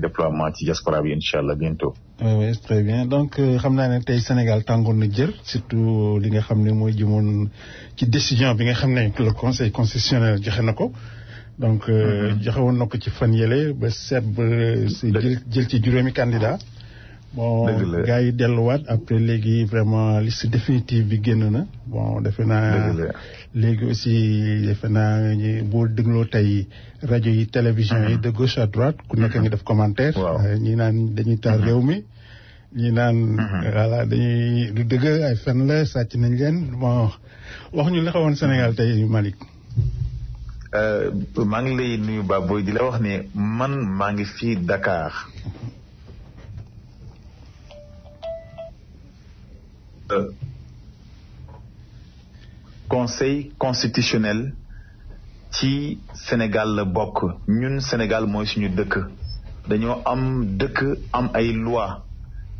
déploiement ci diaspora bi incha allah bientôt. oui très bien donc xam naa ne tey Sénégal tàngoon na jër surtout li nga xam ne mooy jëmoon ci décision bi nga xam ne le conseil constitutionnel joxe na ko. donc joxe woon na ko ci fan yële ba seet ba jël ci juróomi candidat. bon gars yi delluwaat après léegi vraiment liste définitive bi génn na bon defe naa léegi aussi defe naa boo dégloo tey rajo yi télévision yi de gauche à droite ku nekk ngi def commentaire ñi naan dañuy taal réew mi ñi naan voilà dañuy du dëgg ay fen la sàcc nañ leen bon wax ñu li xewoon Sénégal tey Malick. maa ngi lay nuyu Baboy di la wax ne man maa ngi fii Dakar. Conseil constitutionnel ci Sénégal la bokk ñun Sénégal mooy suñu dëkk dañoo am dëkk am ay loi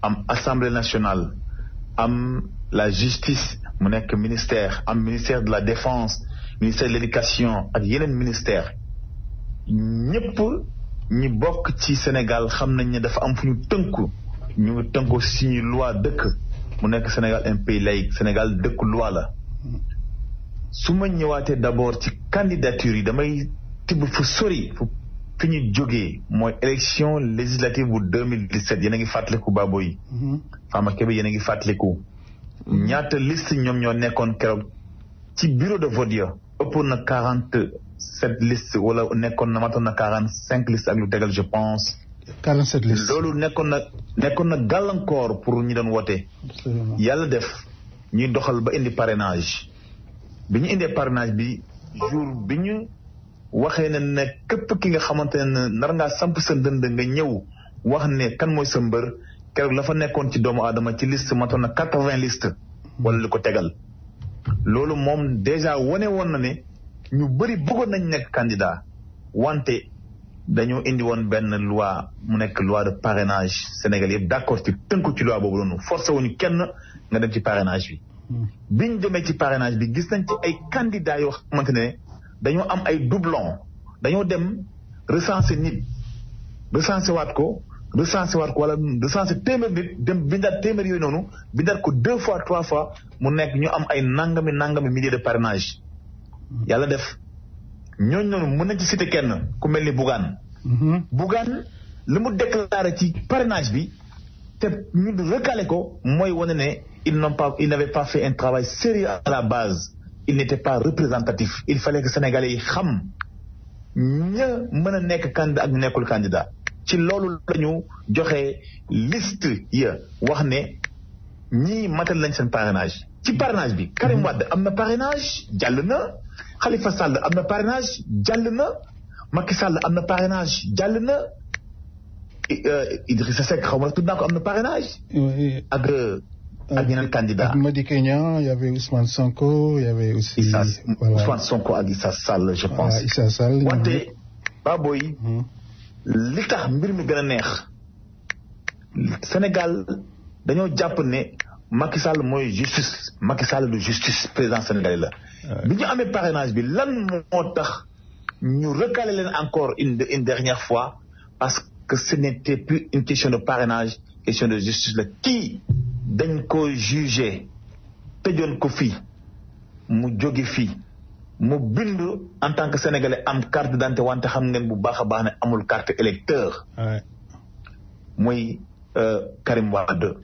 am assemblée nationale am la justice mu nekk ministère am ministère de la défense ministère de l'éducation ak yeneen ministère ñëpp ñi bokk ci Sénégal xam nañ ne dafa am fu ñu tënku ñu ngi tënku suñu loi dëkk mu nekk Sénégal un pays laïque Sénégal dëkku loi la su ma ñëwaatee d'abord ci candidature yi damay tibb fu sori fi ñu jógee mooy élection législative bu 2017 yéen a ngi fàttaliku Baboy Fama Kébé yéen a ngi fàttaliku ñaata liste ñoom ñoo nekkoon keroog ci bureau de vote ya ëppoon na 47 listes wala nekkoon na matoon na 45 listes ak lu tegal je pense 47 listes loolu nekkoon na gàllankoor pour ñi doon wote yàlla def ñuy doxal ba indi parrainage bi ñu indee parrainage bi jour bi ñu waxee ne képp ki nga xamante ne nar ngaa samp sa ndënd nga ñëw wax ne kan mooy sa mbër keroog la fa nekkoon ci doomu aadama ci liste matoon na 80 listes wala li ko tegal loolu moom déjà wane woon na ne ñu bëri bëggoon nañ nekk candidat wante dañoo indi woon benn loi mu nekk loi de parrainage Sénégal yëpp d'accord ci tënku ci loi boobu noonu forcé wuñu kenn nga dem ci parrainage bi. biñ demee ci parrainage bi gis nañ ci ay candidats yoo xamante ne dañoo am ay doublons dañoo dem recenser nit recenser waat ko wala recenser téeméer nit dem bindaat téeméer yooyu noonu bindaat ko 2 fois 3 fois mu nekk ñu am ay nangami milliers de parrainage. yàlla def ñooñu noonu mën nañ ci citer kenn ku mel ni Bougane. Bougane li mu déclaré ci parrainage bi te ñu recalé ko mooy wane ne il n'avait pas fait un travail sérieux à la base il n'était pas représentatif il fallait que Sénégalais yi xam ña mën a nekk candidat ak ñu nekkul candidat ci loolu la ñu joxe liste ya wax ne ñii matal lañ seen parrainage ci parrainage bi Karim Wade am na parrainage jàll na Khalifa Sall am na parrainage jàll na Macky Sall am na parrainage jàll na Idrissa Seck xaw ma tudd naa ko am na parrainage ak ñeneen candidat. Ak Madické Niang, il y avait Ousmane Sonko, il y avait aussi Ousmane Sonko ak Issa Sall je pense. Issa Sall wante Baboy li tax mbir mi gën a neex Sénégal dañoo jàpp ne Macky Sall mooy justice Macky Sall du justice président sénégalais la. bi ñu amee parrainage bi lan moo tax ñu recaler leen encore une dernière fois parce que ce n'était plus une question de parrainage question de justice la kii dañ ko jugé tëjoon ko fii mu jóge fii mu bind en tant que sénégalais am carte d'identité wante xam ngeen bu baax a baax ne amul carte électeur muy Karim Wade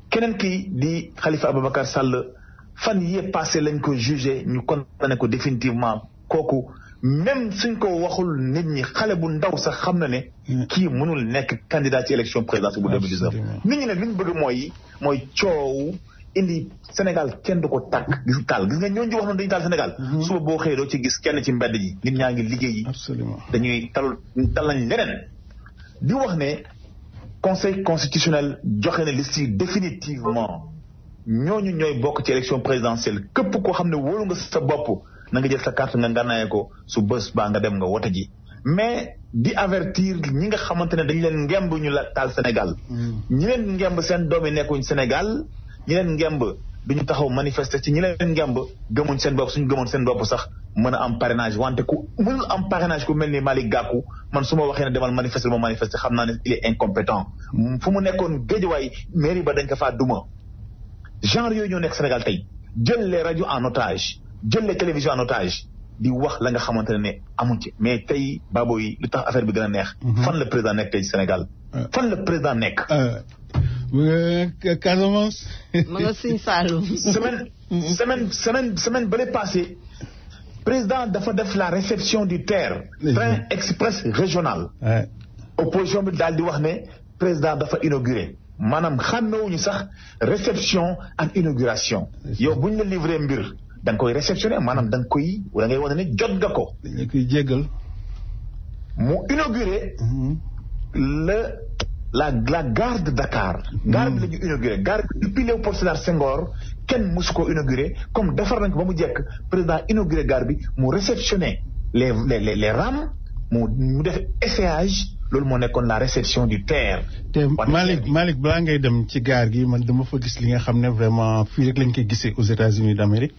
keneen kii di Khalifa Ababacar Sall fan yee passé lañ ko jugé ñu condamné ko définitivement kooku même suñ ko waxul nit ñi xale bu ndaw sax xam na ne kii mënul nekk candidat ci élection présidentielle bu 2019 nit ñi nag li ñu bëgg mooy coow indi Sénégal kenn du ko tàkk gis taal gis nga ñooñu di wax noonu dañuy taal Sénégal suba boo xëyee doo ci gis kenn ci mbedd ji nit ñaa ngi liggéey yi dañuy tal nañ leneen di wax ne conseil constitutionnel joxe na liste yi définitivement ñooñu ñooy bokk ci élection présidentielle képp koo xam ne wóolu nga sa bopp na nga jël sa carte nga ngànnaayee ko su bés baa nga dem nga wote ji mais di avertir ñi nga xamante ne dañu leen ngemb ñu la taal Sénégal ñi leen ngemb seen doom yi nekkuñ Sénégal ñi leen ngemb duñu taxaw manifester ci ñi leen ngemb gëmuñ seen bopp suñu gëmoon seen bopp sax mën a am parrainage wante ku mënul am parrainage ku mel ni Malick Gakou man su ma waxee ne demal manifester moo manifester xam naa ne il est incompétent fu mu nekkoon Guédiawaye mairie ba dañ ko faa duma genre yooyu ñoo nekk Sénégal tey jël les radios en otage jël les télévisions en otage di wax la nga xamante ne amuñ ci mais tey Babo yi lu tax affaire bi gën a neex fan la président nekk tey ci Sénégal fan la président nekk Casamance ma nga Sine Saloum semaine bële passé président dafa def la réception du TER train express régional opposition bi daal di wax ne président dafa inauguré maanaam xàmmewuñu sax réception ak inauguration yow buñ la livré mbir da nga koy réceptionné maanaam da ngay wane ne jot nga ko dañ koy jéggal mu inauguré la gare de Dakar gare bi la ñu inauguré gare bi depuis Léopold Sédar Senghor kenn mosu ko inauguré comme defar nañ ko ba mu jekk président inauguré gare bi mu réceptionné les rames mu def essayage loolu moo nekkoon la réception du TER. te Malick balaa ngay dem ci gaar gi man dama fa gis li nga xam ne vraiment fii rek lañ koy gisee aux États-Unis d'Amérique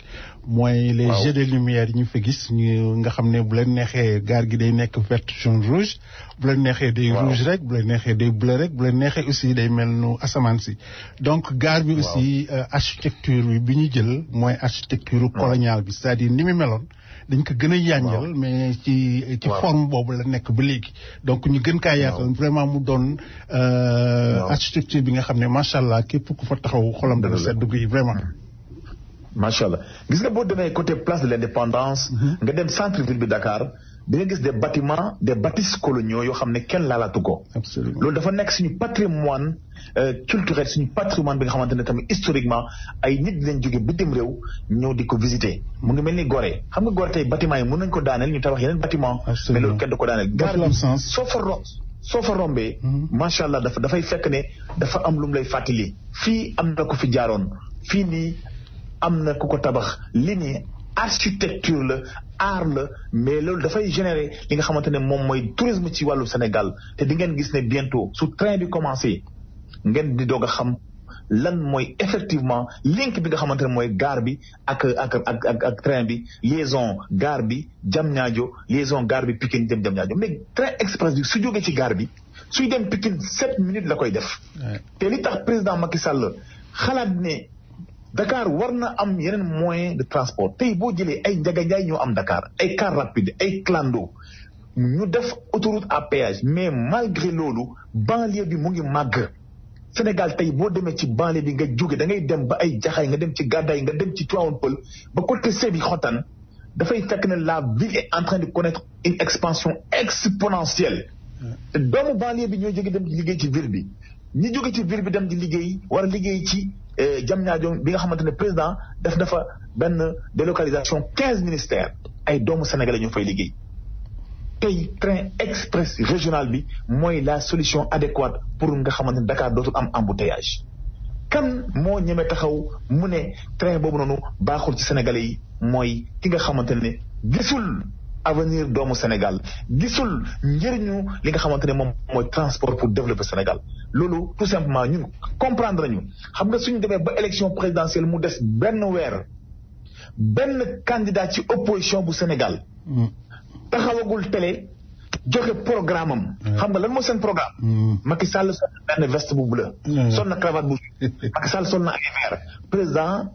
mooy les jeux de lumière yi ñu fa gis ñu nga xam ne bu leen neexee gaar gi day nekk vert jaune rouge bu leen neexee day rouge rek bu leen neexee day bleu rek bu leen neexee aussi day mel nu asamaan si donc gaar bi aussi architecture bi ñu jël mooy architecture coloniale bi c'est-à-dire ni mu meloon dañ ko gën a yànjal mais ci forme boobu la nekk ba léegi donc ñu gën kaa yaatal vraiment mu doon architecture bi nga xam ne macha allah képp ku fa taxaw xolam dana sedd guy vraiment macha allah gis nga boo demee côté place de l'indépendance nga dem centre ville bi Dakar di nga gis des bâtiments des bâtisses coloniaux yoo xam ne kenn laalatu ko absolument loolu dafa nekk suñu patrimoine culturel suñu patrimoine bi nga xamante ne tamit historiquement ay nit lañ jóge bitim réew ñëw di ko visiter mu ngi mel ni Gorée xam nga Gorée tey bâtiment yi mën nañ ko daaneel ñu tabax yeneen bâtiment mais loolu kenn du ko daaneel gaar bi soo fa rombee macha allah dafay fekk ne dafa am lu mu lay fàttali fii am na ko fi jaaroon fii nii am na ku ko tabax li nii architecture la aar la mais loolu dafay générer li nga xamante ne moom mooy tourisme ci wàllu Sénégal te di ngeen gis ne bientôt su train bi commencé ngeen di doog a xam lan mooy effectivement link bi nga xamante ne mooy gare bi ak train bi liaison gare bi Diamniadio liaison gare bi Pikine dem Diamniadio mais train express bi su jógee ci gare bi suy dem Pikine 7 minutes la koy def. te li tax président Macky Sall xalaat ne Dakar war na am yeneen moyen de transport tey boo jëlee ay Ndiaga Ndiaye ñoo am Dakar ay car rapide ay clando ñu def autoroute à péage mais malgré loolu banlieue bi mu ngi màgg. Sénégal tey boo demee ci banlieue bi nga jóge da ngay dem ba ay Jaxaay nga dem ci Gàddaay nga dem ci Tivaouane Peulh ba côté Sébikotane dafay fekk ne la ville est en train de connaître une expansion exponentielle. te doomu banlieue bi ñoo jóge dem di liggéey ci ville bi ñi jóge ci ville bi dem di liggéey war a liggéey ci Diamniadio bi nga xamante ne président def dafa benn délocalisation 15 ministères ay doomu sénégalais ñoo fay liggéey. tey train express régional bi mooy la solution adéquate pour nga xamante ne Dakar dootul am embouteillage kan moo ñeme taxaw mu ne train boobu noonu baaxul ci sénégalais yi mooy ki nga xamante ne gisul avenir doomu Sénégal gisul njëriñu li nga xamante ne moom mooy transport pour développer Sénégal loolu tout simplement ñun comprendre nañu xam nga suñu demee ba élection présidentielle mu des benn weer benn candidat ci opposition bu Sénégal taxawagul télé joxe programme am. xam nga lan moo seen programme. Macky Sall sol na benn veste bu bleu. sol na cravate bu Macky Sall sol na ay vert. président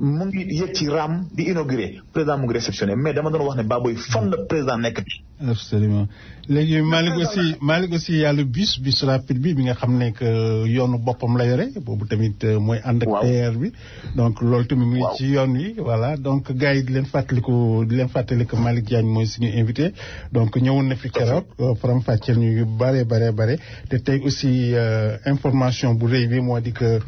mu ngi yëg ci raam di inauguré président mu ngi réceptionné mais dama doon wax ne Baboy fan la président nekk bi. absolument léegi Malick aussi yàlla bus rapide bi nga xam ne que yoonu boppam la yore boobu tamit mooy ànd ak TER bi donc loolu tamit muy ci yoon wi voilà donc gars yi di leen fàttali que Malick Diagne mooy suñu invité donc ñëwoon na fi keroog faram fàcceel ñu bare te tey aussi information bu rëy bi moo di que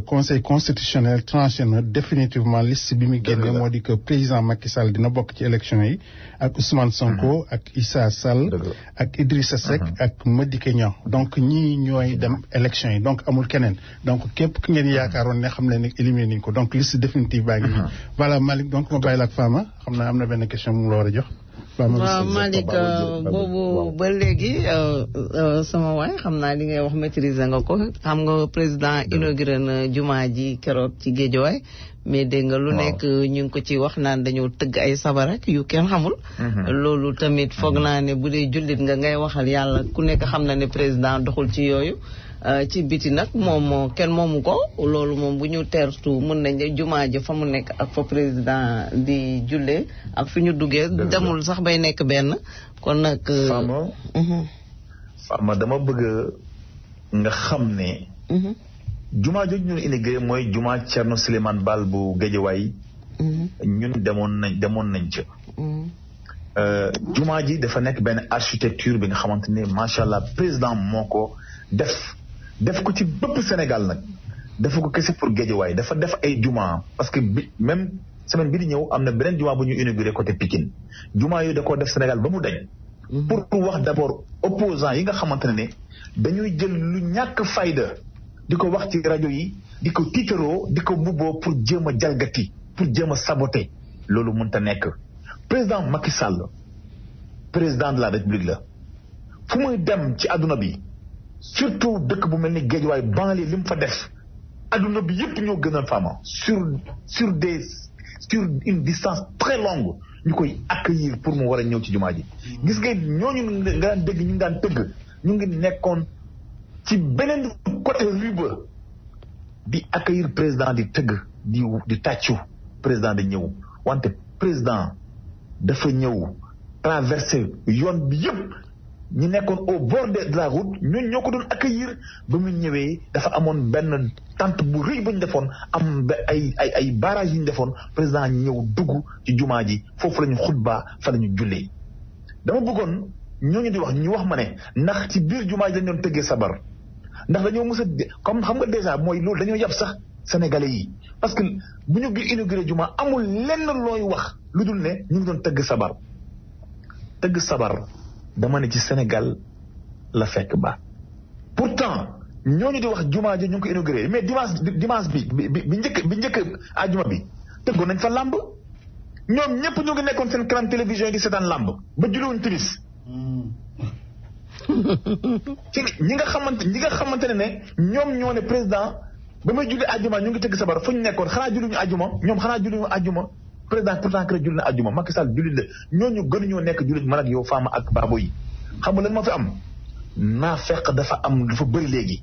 conseil constitutionnel tranché na définitivement liste bi mu génne moo di que président Macky Sall dina bokk ci élection yi ak Ousmane Sonko ak Issa Sall ak Idrissa Seck ak Madické Niang donc ñii ñooy dem élection yi donc amul keneen donc képp ku ngeen yaakaaroon ne xam ne ne éliminé nañ ko donc liste définitive baa ngi nii voilà Malick donc ma bàyyi la ak Fama xam naa am na benn question mu la war a jox. waaw Malick boobu ba léegi sama waay xam naa li ngay wax maîtriser nga ko xam nga président inauguré na jumaa ji keroog ci Guédiawaye mais dégg nga lu nekk ñu ngi ko ci wax naan dañoo tëgg ay sabar ak yu kenn xamul. loolu tamit foog naa ne bu dee jullit nga ngay waxal yàlla ku nekk xam na ne président doxul ci yooyu. ci biti nag moom kenn moomu ko loolu moom bu ñu teertu mën nañ ne jumaa ji fa mu nekk ak fa président di jullee ak fi ñu duggee demul sax bay nekk benn kon nag Fama dama bëgg nga xam ne jumaa jooju ñu inauguré mooy jumaa Thierno Souleymane Baal bu Guédiawaye ñun demoon nañ ca jumaa ji dafa nekk benn architecture bi nga xamante ne macha allah président moo ko def ko ci bëpp Sénégal nag dafa ko kese pour Guédiawaye dafa def ay jumaa parce que même semaine bi di ñëw am na beneen jumaa bu ñu inauguré côté Pikine jumaa yooyu da koo def Sénégal ba mu dañ pour wax d'abord opposants yi nga xamante ne dañuy jël lu ñàkk fayda di ko wax ci rajo yi di ko tiitaroo di ko mbubboo pour jéem a jalgati pour jéem a saboter loolu mënta nekk président Macky Sall président de la République la fu muy dem ci àdduna bi surtout dëkk bu mel ni Guédiawaye banlieue li mu fa def adduna bi yëpp ñoo gënal Fama sur une distance très longue ñu koy accueillir pour mu war a ñëw ci jumaa ji. gis nga ñooñu nga daan dégg ñu ngi daan tëgg ñu ngi nekkoon ci beneen côté rue ba di accueillir président di tëgg di tàccu président di ñëw wante président dafa ñëw traversé yoon bi yëpp. ñi nekkoon au bord de la route ñun ñoo ko doon accueillir ba mu ñëwee dafa amoon benn tente bu rëy bu ñu defoon am ay barrage yu ñu defoon président ñëw dugg ci jumaa ji foofu la ñu xutba fa la ñu jullee. dama bëggoon ñooñu di wax ñu wax ma ne ndax ci biir jumaa ji dañu doon tëggee sabar ndax dañoo mës a comme xam nga déjà mooy loolu dañoo yab sax sénégalais yi parce que bu ñu inauguré jumaa amul lenn looy wax lu dul ne ñu ngi doon tëgg sabar. dama ne ci Sénégal la fekk ba pourtant ñooñu di wax jumaa ji ñu ngi ko inauguré mais dimanche bi njëkk àjjuma bi tëggoon nañ fa làmb ñoom ñëpp ñu ngi nekkoon seen canal télévision yi di seetaan làmb ba julliwuñ timis ci ñi nga xamante ne ñoom ñoo ne président ba may julli àjjuma ñu ngi tëgg sabar fu ñu nekkoon xanaa julliwuñu àjjuma ñoom xanaa julliwuñu àjjuma président pourtant que julli na àjjuma Macky Sall jullit la ñooñu gënuñoo nekk jullit man ak yow Fama ak Babo yi xam nga lan moo fi am naa fekk dafa bëri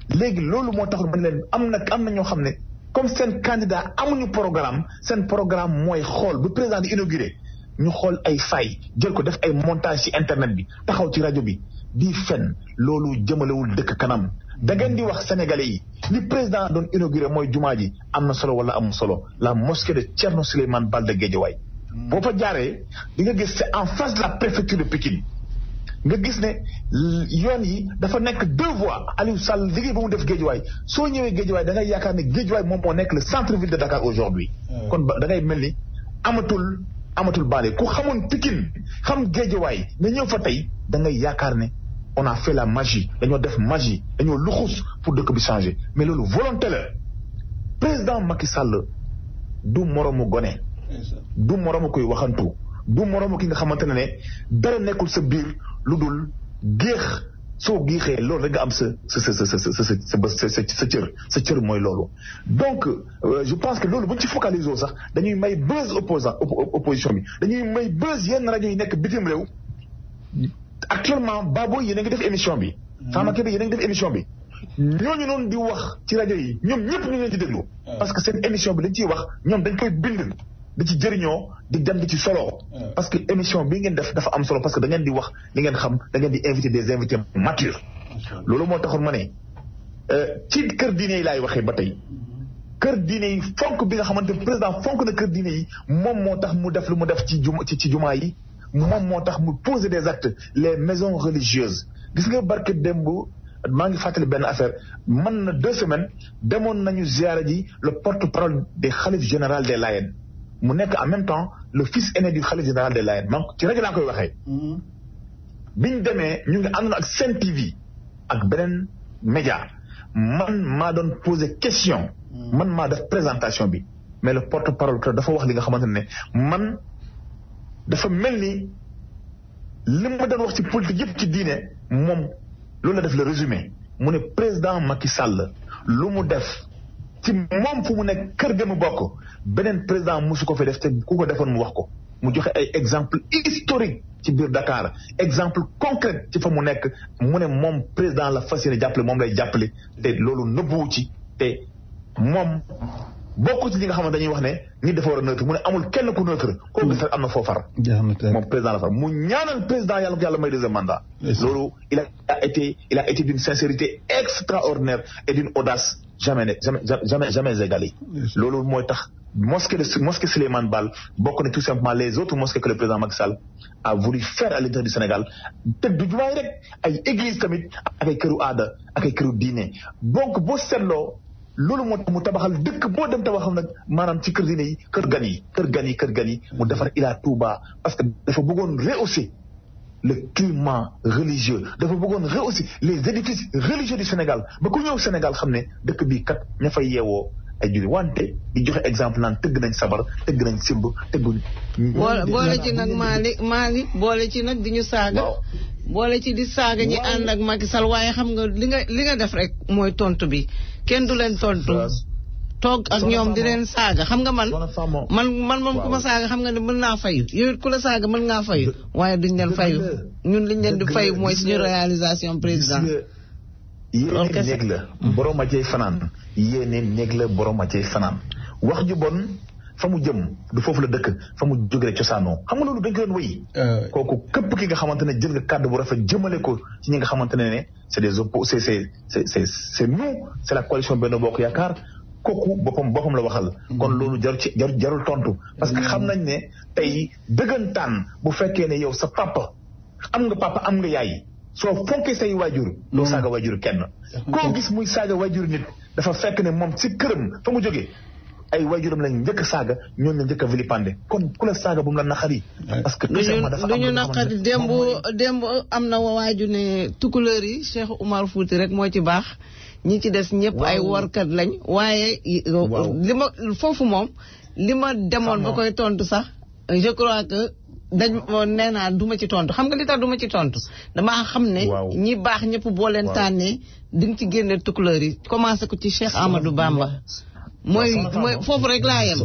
léegi loolu moo taxul man leen am na ñoo xam ne comme seen candidat amuñu programme seen programme mooy xool bu président di inauguré ñu xool ay fay jël ko def ay montage ci internet bi taxaw ci rajo bi di fen loolu jëmalewul dëkk kanam da ngeen di wax sénégalais yi li président doon inauguré mooy jumaa ji am na solo wala amul solo la mosquée de Thierno Souleymane Baal de Guédiawaye boo fa jaaree di nga gis c'est en face de la préfecture de Pikine nga gis ne yoon yi dafa nekk 2 voies Aliou Sall liggéey ba mu def Guédiawaye soo ñëwee Guédiawaye da ngay yaakaar ne Guédiawaye moom moo nekk le centre-ville de Dakar aujourd'hui kon da ngay mel ni amatul baale ku xamoon Pikine xam Guédiawaye nga ñëw fa tey da ngay yaakaar ne on a fait la magie dañoo def magie dañoo luxus pour dëkk bi changer mais loolu volonté la président Macky Sall du moroomu gone du moroomu koy waxantu du moroomu ki nga xamante ne dara nekkul sa biir lu dul géex soo géexee loolu rek nga am sa cër mooy loolu donc je pense que loolu bu ñu ci focaliser sax dañuy may buzz opposition bi dañuy may buzz yenn rajo yi nekk bitim réew actuellement Babo yéen a ngi def émission bi Fama Kébé yéen a ngi def émission bi ñooñu noonu di wax ci rajo yi ñoom ñëpp ñu ngi leen di déglu parce que seen émission bi dañ ciy wax ñoom dañ koy bind di ci jëriñoo di dem di ci solo parce que émission bi ngeen def dafa am solo parce que da ngeen di wax li ngeen xam da ngeen di invité des invités matures loolu moo taxoon ma ne ci kër diine yi laay waxee ba tey kër diine yi fonk bi nga xamante ne président fonk na kër diine yi moom moo tax mu def lu mu def ci jumaa yi moom moo tax mu poser des actes les maisons religieuses gis nga barke démb maa ngi fàttali benn affaire mën na 2 semaines demoon nañu ziyaara ji le porte-parole des khalife général des Layènes mu nekk en même temps le fils aîné du khalife général des Layènes man ci rajo laa koy waxee biñ demee ñu ngi àndoon ak Sen TV ak beneen média man maa doon poser question man maa def présentation bi mais le porte-parole dafa wax li nga xamante ne man dafa mel ni li ma doon wax ci politique yëpp ci diine moom loolu la def le résumé mu ne président Macky Sall lu mu def ci moom fu mu nekk kër ga mu bokk beneen président musu ko fi def te ku ko defoon mu wax ko mu joxe ay exemple historique ci biir Dakar exemple concret ci fa mu nekk mu ne moom président la fas yéene jàppale moom lay jàppale te loolu nëbbuwu ci te moom bokk ci li nga xam ne dañuy wax ne nit dafa war a neutre mu ne amul kenn ku neutre koo gis rek am na foo far moom président la far mu ñaanal président yàlla ko yàlla may 2e mandat loolu il a été d'une sincérité extraordinaire et d'une audace jamais égalée loolu mooy tax mosquée Souleymane Baal bokk na tout simplement les autres mosquées que le président Macky Sall a voulu faire à l'intérieur du Sénégal te du jumaay rek ay église tamit ak ay këru aada ak ay këru diine donc boo seetloo loolu moo tax mu tabaxal dëkk boo dem tabaxal nag maanaam ci kër diine yi kër gan yi mu defar Ila Touba parce que dafa bëggoon rehausser le climat religieux dafa bëggoon rehausser les édifices religieux du Sénégal ba ku ñëw Sénégal xam ne dëkk bii kat ña fay yeewoo ay julli wante di joxe exemple naan tëgg nañ sabar tëgg nañ simb tëgguñ boole ci nag Malick boole ci nag di ñu saaga boole ci di saaga ñi ànd ak Macky Sall waaye xam nga li nga def rek mooy tontu bi kenn du leen tontu toog ak ñoom di leen saaga xam nga man moom ku ma saaga xam nga ne mën naa fayu yow it ku la saaga mën ngaa fayu waaye duñ leen fayu ñun liñ leen di fayu mooy suñu réalisation président yéene néeg la borom a cay fanaan yéene néeg la borom a cay fanaan wax ju bon fa mu jëm du foofu la dëkk fa mu jóge rek cosaanoo xam nga loolu dañ ko doon wéy kooku képp ki nga xamante ne jël nga kàddu bu rafet jëmale ko ci ñi nga xamante ne c'est des opposés c'est nous c'est la coalition Benno Bokk Yaakaar kooku boppam la waxal kon loolu jarul tontu parce que xam nañ ne tey dëggantaan bu fekkee ne yow sa papa am nga yaay soo fonkee say waajur doo saaga waajur kenn koo gis muy saaga waajur nit dafa fekk ne moom ci këram fa mu jógee ay waajuram lañ njëkk a saaga ñooñu la njëkk a vilipande kon ku la saaga bu mu la naqari parce que duñu naqari démb am na waaju ne tukulóor yi Cheikh Oumar Fouti rek moo ci baax ñi ci des ñëpp ay workat lañ waaye li ma foofu moom li ma demoon ba koy tontu sax je crois que dañ nee naa du ma ci tontu xam nga li tax du ma ci tontu damaa xam ne. ñi baax ñëpp boo leen tànnee di nga ci génne tukulóor yi commencé ko ci Cheikh Amadou Bamba. mooy foofu rek laa yem.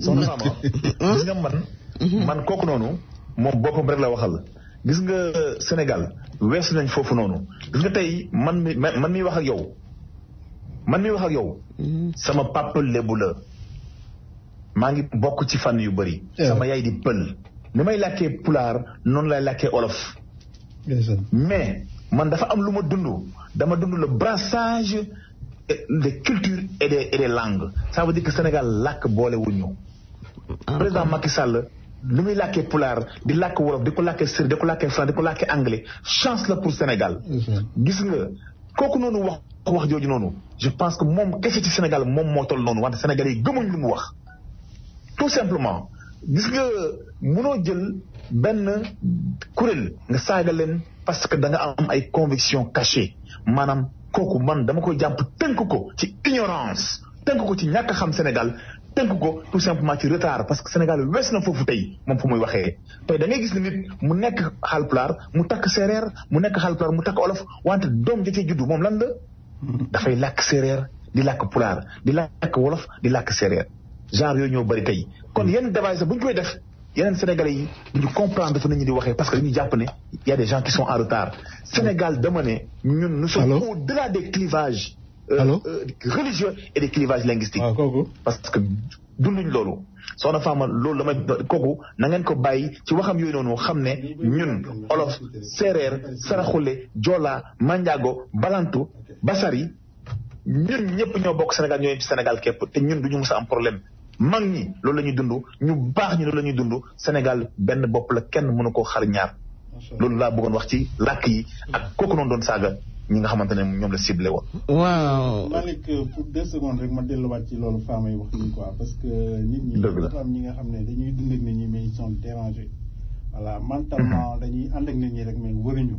soxna Fama gis nga man kooku noonu moom boppam rek la waxal gis nga Sénégal weesu nañ foofu noonu gis nga tey man mi wax ak yow. sama papa lébu la maa ngi bokk ci fànn yu bëri. sama yaay di pël. ni may làkkee pulaar noonu lay làkkee olof. mais man dafa am lu ma dund dama dund le brassage des cultures et des langues ça veut dire que Sénégal làkk boole wuñu président Macky Sall li muy làkkee pulaar di làkk wolof di ko làkkee séeréer di ko làkkee français di ko làkkee anglais chance la pour Sénégal. gis nga kooku noonu wax jooju noonu je pense que moom kese ci Sénégal moom moo toll noonu wante Sénégalais yi gëmuñ lu mu wax tout simplement. gis nga mënoo jël benn kuréel nga saaga leen parce que da nga am ay convictions cachées maanaam kooku man dama koy jàpp tënk ko ci ignorance tënk ko ci ñàkk a xam Sénégal tënk ko tout simplement ci retard parce que Sénégal wees na foofu tey moom fu muy waxee tey da ngay gis ne nit mu nekk Haalpulaar mu takk séeréer mu nekk Haalpulaar mu takk olof wante doom ja cee juddu moom lan la dafay làkk séeréer di làkk pulaar di làkk wolof di làkk séeréer genre yooyu ñoo bëri tey kon yenn débat sax bu ñu koy def yeneen Sénégalais yi duñu comprendre dafa nit ñi di waxee parce que dañuy jàpp ne y a des gens qui sont en retard Sénégal dama ne ñun nous sommes au-delà des clivages religieux et des clivages linguistiques parce que dunduñ loolu soxna Fama loolu damay kooku na ngeen ko bàyyi ci waxam yooyu noonu xam ne ñun olof séeréer saraxule joola manjaago balantu basari ñun ñëpp ñoo bokk Sénégal ñoo ci Sénégal képp te ñun duñu mës a am problème mag ñi loolu la ñuy dund ñu baax ñi loolu la ñuy dund Sénégal benn bopp la kenn mënu koo xar ñaar loolu laa bëggoon wax ci làkk yi ak kooku noonu doon saaga ñi nga xamante ne ñoom la ciblé woon. waaw Malick pour 2 secondes rek ma delluwaat ci loolu Fama yi wax nii quoi parce que nit ñi dafa am ñi nga xam ne dañuy dund ak nit ñi mais ils sont dérangés voilà mentalement dañuy ànd ak nit ñi rek mais wëruñu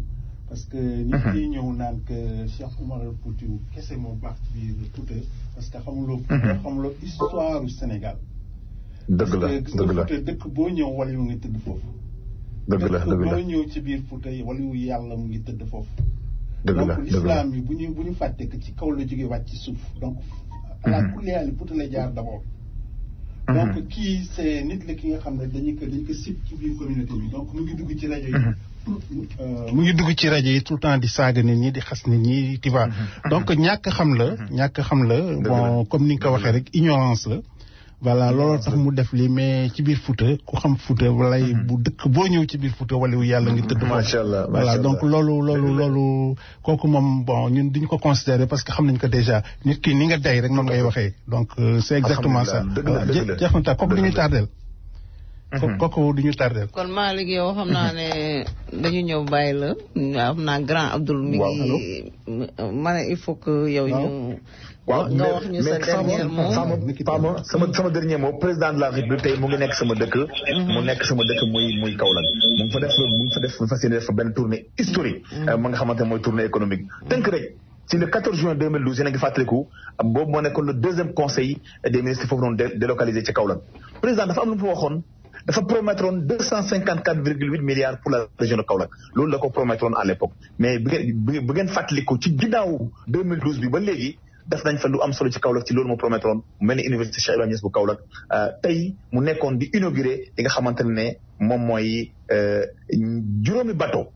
parce que nit ñi ñëw naan que Cheikh Oumar Foutiyou kese moo baax ci biir Fouta parce que xamuloo histoire du Sénégal. dëgg la dëgg la dëkk boo ñëw waliyu ngi tëdd foofu. dëgg la dëkk boo ñëw ci biir Fouta waliyu yàlla mu ngi tëdd foofu. dëgg la donc l'islam yi bu ñu fàtte que ci kaw la jógee wàcc ci suuf donc. ala kulli haal Fouta la jaar d'abord. donc kii c'est nit la ki nga xam ne dañu ko sib ci biir communauté bi donc mu ngi dugg ci rajo yi. mu ngi dugg ci rajo yi tout le temps di saaga nit ñi di xas nit ñi tu vois donc ñàkk xam la bon comme ni nga ko waxee rek ignorance la voilà looloo tax mu def li mais ci biir Fouta ku xam Fouta walay bu dëkk boo ñëw ci biir Fouta wala yàlla ngi tëdd macha allah voilà donc loolu kooku moom bon ñun duñu ko considérer parce que xam nañ ko déjà nit ki ni nga day rek noonu ngay waxee donc c'est exactement ça jeex na ta kooku duñuy tardeel kooku du ñu tardé. kon Malick yow xam naa ne dañu ñëw bàyyi la xam naa grand Abdoul mi ngi ma ne il faut que yow ñu. nga wax ñu sa dernier mot Fama sama dernier mot président de la République tey mu ngi nekk sama dëkk. mu nekk sama dëkk muy Kaolack. mu ngi fa def fas yéene def benn tournée historique. ma nga xamante ne mooy tournée économique. tënk rek ci le 14 juin 2012 yéen a ngi fàttaliku boobu moo nekkoon le 2e conseil des ministres foofu noonu délocalisé ci Kaolack président dafa am lu mu fa waxoon. dafa promettroon 254,8 milliards pour la région de Kaolack loolu la ko promettroon à l'époque mais bu ngeen fàttaliku ci ginnaaw 2012 bi ba léegi def nañ fa lu am solo ci Kaolack ci loolu moo promettroon mu mel ni université Cheikh Ibrahima Niass bu Kaolack tey mu nekkoon di inauguré li nga xamante ne moom mooy juróomi bateau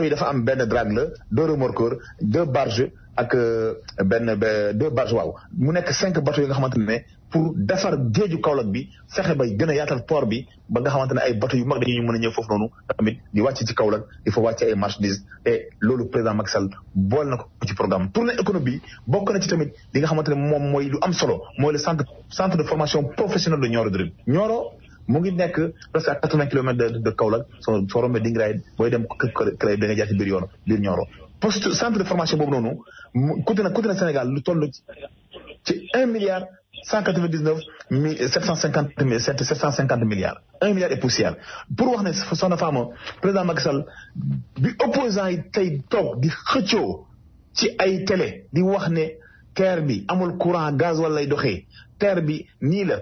yi dafa am benn drague la 2 remorqueurs 2 barges ak benn 2 barges waaw mu nekk 5 bateaux yi nga xamante ne pour defar géeju Kaolack bi fexe bay gën a yaatal port bi ba nga xamante ne ay bateaux yu mag dañuy mën a ñëw foofu noonu tamit di wàcc ci Kaolack di fa wàcc ay marchandises te loolu président Macky Sall boole na ko ci programme tournée économique bi bokk na ci tamit li nga xamante ne moom mooy lu am solo mooy le centre de formation professionnelle de Nioro Drip Nioro mu ngi nekk presque à 80 kilomètres de Kaolack soo rombee Dingiraay booy dem Kër da nga jaar ci biir Nioro poste centre de formation boobu noonu coûté na Sénégal lu toll ci 1,750 milliards 1 milliard et poussière pour wax ne soxna Fama président Macky Sall bi opposant yi tey toog di xëccoo ci ay télé di wax ne terre bi amul courant gaz wala lay doxee terre bi nii la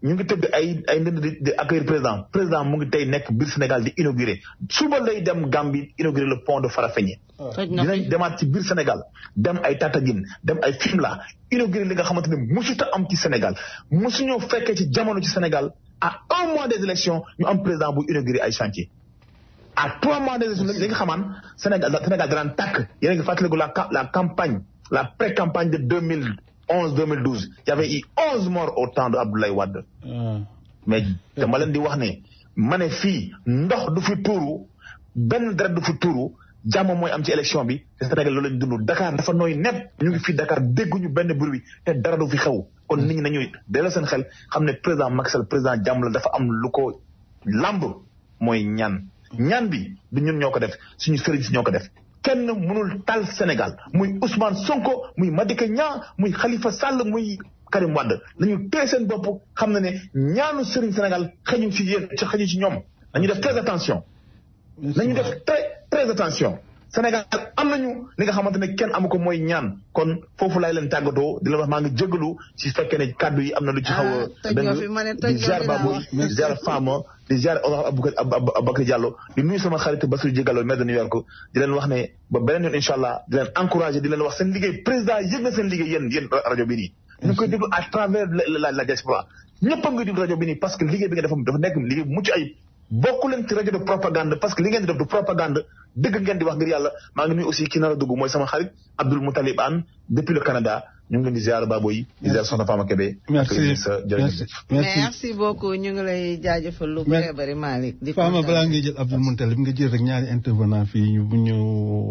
ñu ngi tëgg ay ndënd di accueillir président mu ngi tey nekk biir Sénégal di inauguré suba lay dem Gambie inauguré le pont de Farafenni. dinañ demaat ci biir Sénégal dem ay Tataguine dem ay Fimela inauguré li nga xamante ne musuta am ci Sénégal musuñoo fekkee ci jamono ci Sénégal à 1 mois des élections ñu am président bu inauguré ay chantier à 3 mois des élections li nga xamaan Sénégal danaan tàkk yéen a ngi fàttaliku la campagne la pré-campagne de 2011-2012 il y avait eu 11 morts au temps de Abdoulaye Wade. mais dama leen di wax ne ma ne fii ndox du fi tuuru benn deret du fi tuuru jàmm mooy am ci élection bi te Sénégal loolu lañ dund Dakar dafa nooy nepp ñu ngi fii Dakar dégguñu benn bruit te dara du fi xew kon nit ñi nañuy delloo seen xel xam ne président Macky Sall président jàmm la dafa am lu ko lamb mooy ñaan bi du ñun ñoo ko def suñu sëriñ si ñoo ko def kenn mënul tal Sénégal muy Ousmane Sonko muy Madické Niang muy Khalifa Sall muy Karim Wade nañu téye seen bopp xam na ne ñaanu sëriñ Sénégal xëñu ci yéen xëñu ci ñoom nañu def très attention nañu def très attention Sénégal am nañu li nga xamante ne kenn amu ko mooy ñaan kon foofu laay leen tàggatoo di la wax maa ngi jégalu si fekkee ne kàddu yi am na lu ci xaw a di ziar Babou di ziar Fama di ziar Aboubacry Diallo di nuyu sama xarit Bassirou Diallo maire de New York di leen wax ne ba beneen yoon incha allah di leen encouragé di leen wax seen liggéey président yëg na seen liggéey yéen rajo bi nii ñu koy déglu à travers la diaspora ñëpp a ngi déglu rajo bi nii parce que liggéey bi nga dafa nekk liggéey mucc ayib bokku leen ci rajo de propagande parce que li ngeen di def du propagande dëgg ngeen di wax ngir yàlla maa ngi nuyu aussi ki nar a dugg mooy sama xarit Abdoul Moutalib Anne depuis le Canada ñu ngi leen di ziar Babo yi di ziar Soxna Fama Kébé. merci beaucoup ñu ngi lay jaajëfal lu bëri bëri Malick. di Fama balaa ngay jël Abdoul Moutalib nga jël rek ñaari intervenant fii bu ñu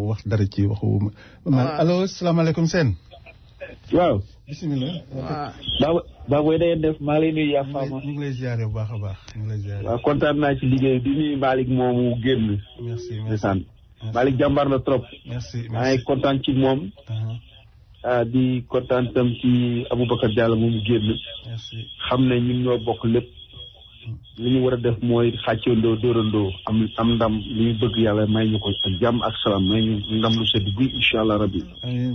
wax dara ci waxu. waaw allo salaamaaleykum Sène. waaw. bisimilah. waaw. Babo yi day def maa lay nuyu yaa Fama. ñu ngi lay ziare bu baax a baax ñu ngi lay ziare. waaw kontaan naa ci liggéey bi nuyu Malick moomu génn. merci Malick jàmbaar la trop. merci maa ngi kontaan ci moom. di kontaan tam ci Aboubacar Diallo moomu génn. xam ne ñun ñoo bokk lépp. li ñu war a def mooy xàccandoo dóorandoo am ndam li ñu bëgg yàlla may ñu ko ak jàmm ak salaam may ñu ndam lu sedd guy incha allah rabbi.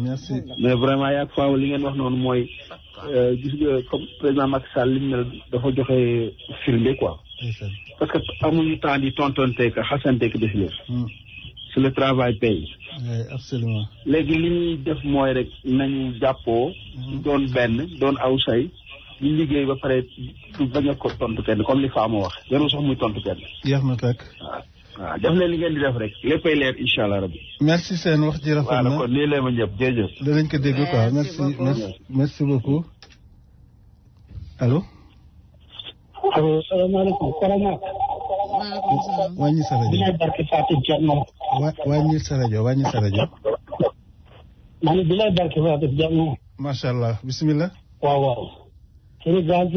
merci. mais vraiment yaa faaw li ngeen wax noonu mooy gis nga comme président Macky Sall li mu ne dafa joxe firnde quoi. parce que amuñu temps di tontonteeg xasanteeg def lépp. sur le travail paye. oui absolument. léegi li ñuy def mooy rek nañu jàppoo. doon benn doon aw say. ñu liggéey ba pare du bañ a ko tontu kenn comme li Fama wax jarul sax muy tontu kenn. jeex na tàkk. waaw def leen li ngeen di def rek léppay leer incha allah rabbi. merci seen wax ji rafet na waaw kon nii lay ma ñëpp jërëjëf. danañ ko dégg quoi merci beaucoup allo. allo salaamaaleykum. wàññi sa rajo. barke Fatou Diallo. wàññi sa rajo wàññi sa rajo. man bi lay barke Fatou Diallo. macha allah bisimilah. waaw. Sénégal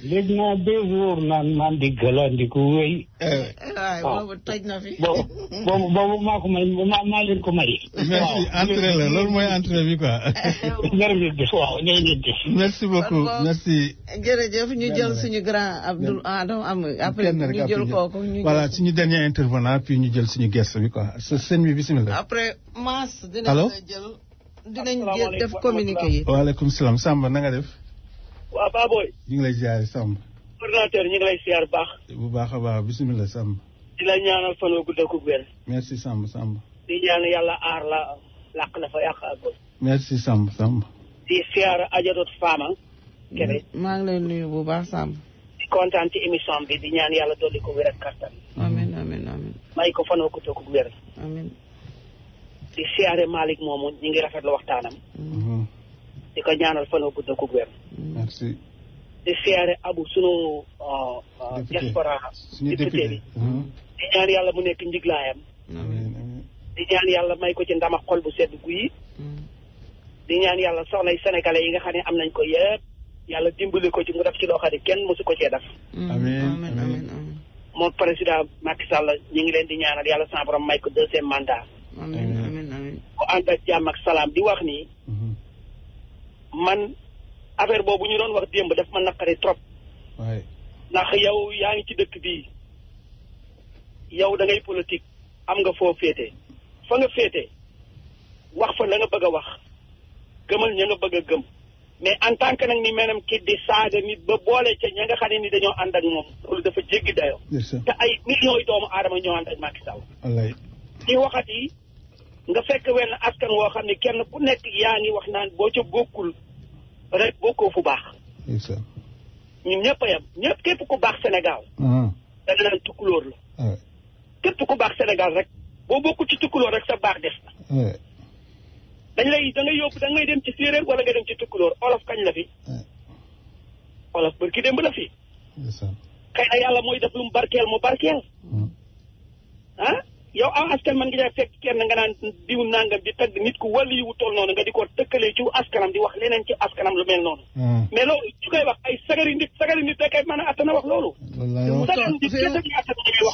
léegi naa de wóor naan man di galandiku wéy. waaw boobu toj na fi. boobu maa ko may maa leen ko may. merci entrée la loolu mooy entrée bi quoi. merci beaucoup merci. jërëjëf ñu jël suñu grand Abdoul après ñu jël kooku voilà suñu dernier intervenant puis ñu jël suñu guest bi quoi sëñ bi bisimilah. après Mass dinañ jël def communiqué yi. waaleykum salaam Samba na nga def. waaw Baboy. ñu ngi lay ziare Samba. coordinateur ñu ngi lay ziar bu baax a baax bisimilah Samba. di la ñaanal fan wu gudd ak wér. merci Samba. di ñaan yàlla aar la làq la fa yàq ak góor. merci Samba. di ziar Adjaratou Fama. Kébé. maa ngi lay nuyu bu baax Samba. di kontaan ci émission bi di ñaan yàlla dolli ko wér ak kattan. amiin. may ko fan wu gudd ak wér. amiin. di siyaare Malick moomu ñu ngi rafetlu waxtaanam. di ko ñaanal fan wu gudd ak wér. merci. di siyaare Abu sunu diaspora député bi. di ñaan yàlla mu nekk njiglaayam. di ñaan yàlla may ko ci ndama xol bu sedd guyi. di ñaan yàlla soxlay sénégalais yi nga xam ne am nañ ko yëpp yàlla dimbali ko ci mu def ci loo xam ne kenn mosu ko cee def. amiin. moom président Macky Sall ñu ngi leen di ñaanal yàlla sa borom may ko 2e mandat. amiin. ku ànd ak jàmm ak salaam di wax nii. man affaire boobu ñu doon wax démb daf ma naqari trop. ndax yow yaa ngi ci dëkk bii yow da ngay politique am nga foo féete fa nga féete wax fa la nga bëgg a wax gëmal ña nga bëgg a gëm mais en tant que nag ni maanaam ki di saaga nit ba boole ca ña nga xam ne ni dañoo ànd ak moom loolu dafa jéggi dayoo. te ay millions yi doomu aadama ñoo ànd ak Macky Sall. wallaay. di waxat yi nga fekk wenn askan woo xam ne kenn ku nekk yaa ngi wax naan boo ca bokkul rek bokkoo fu baax. ñun ñëpp a yem ñëpp képp ku baax Sénégal. dana naan tukkulóor la. képp ku baax Sénégal rek boo bokkul ci tukkulóor rek sa baax des na. da ngay yóbbu da ngay dem ci séeréer wala nga dem ci tukkulóor olof kañ la fi. olof barki démb la fi. xëy na yàlla mooy def lu mu barkeel mu barkeel. ah yow aw askan man nga fekk kenn nga naan diw nangam di tagg nit ku wàllu yu toll noonu nga di ko tëkkalee ci askanam di wax leneen ci askanam lu mel noonu. mais loolu su koy wax ay sagari nit da koy mën a attana wax loolu.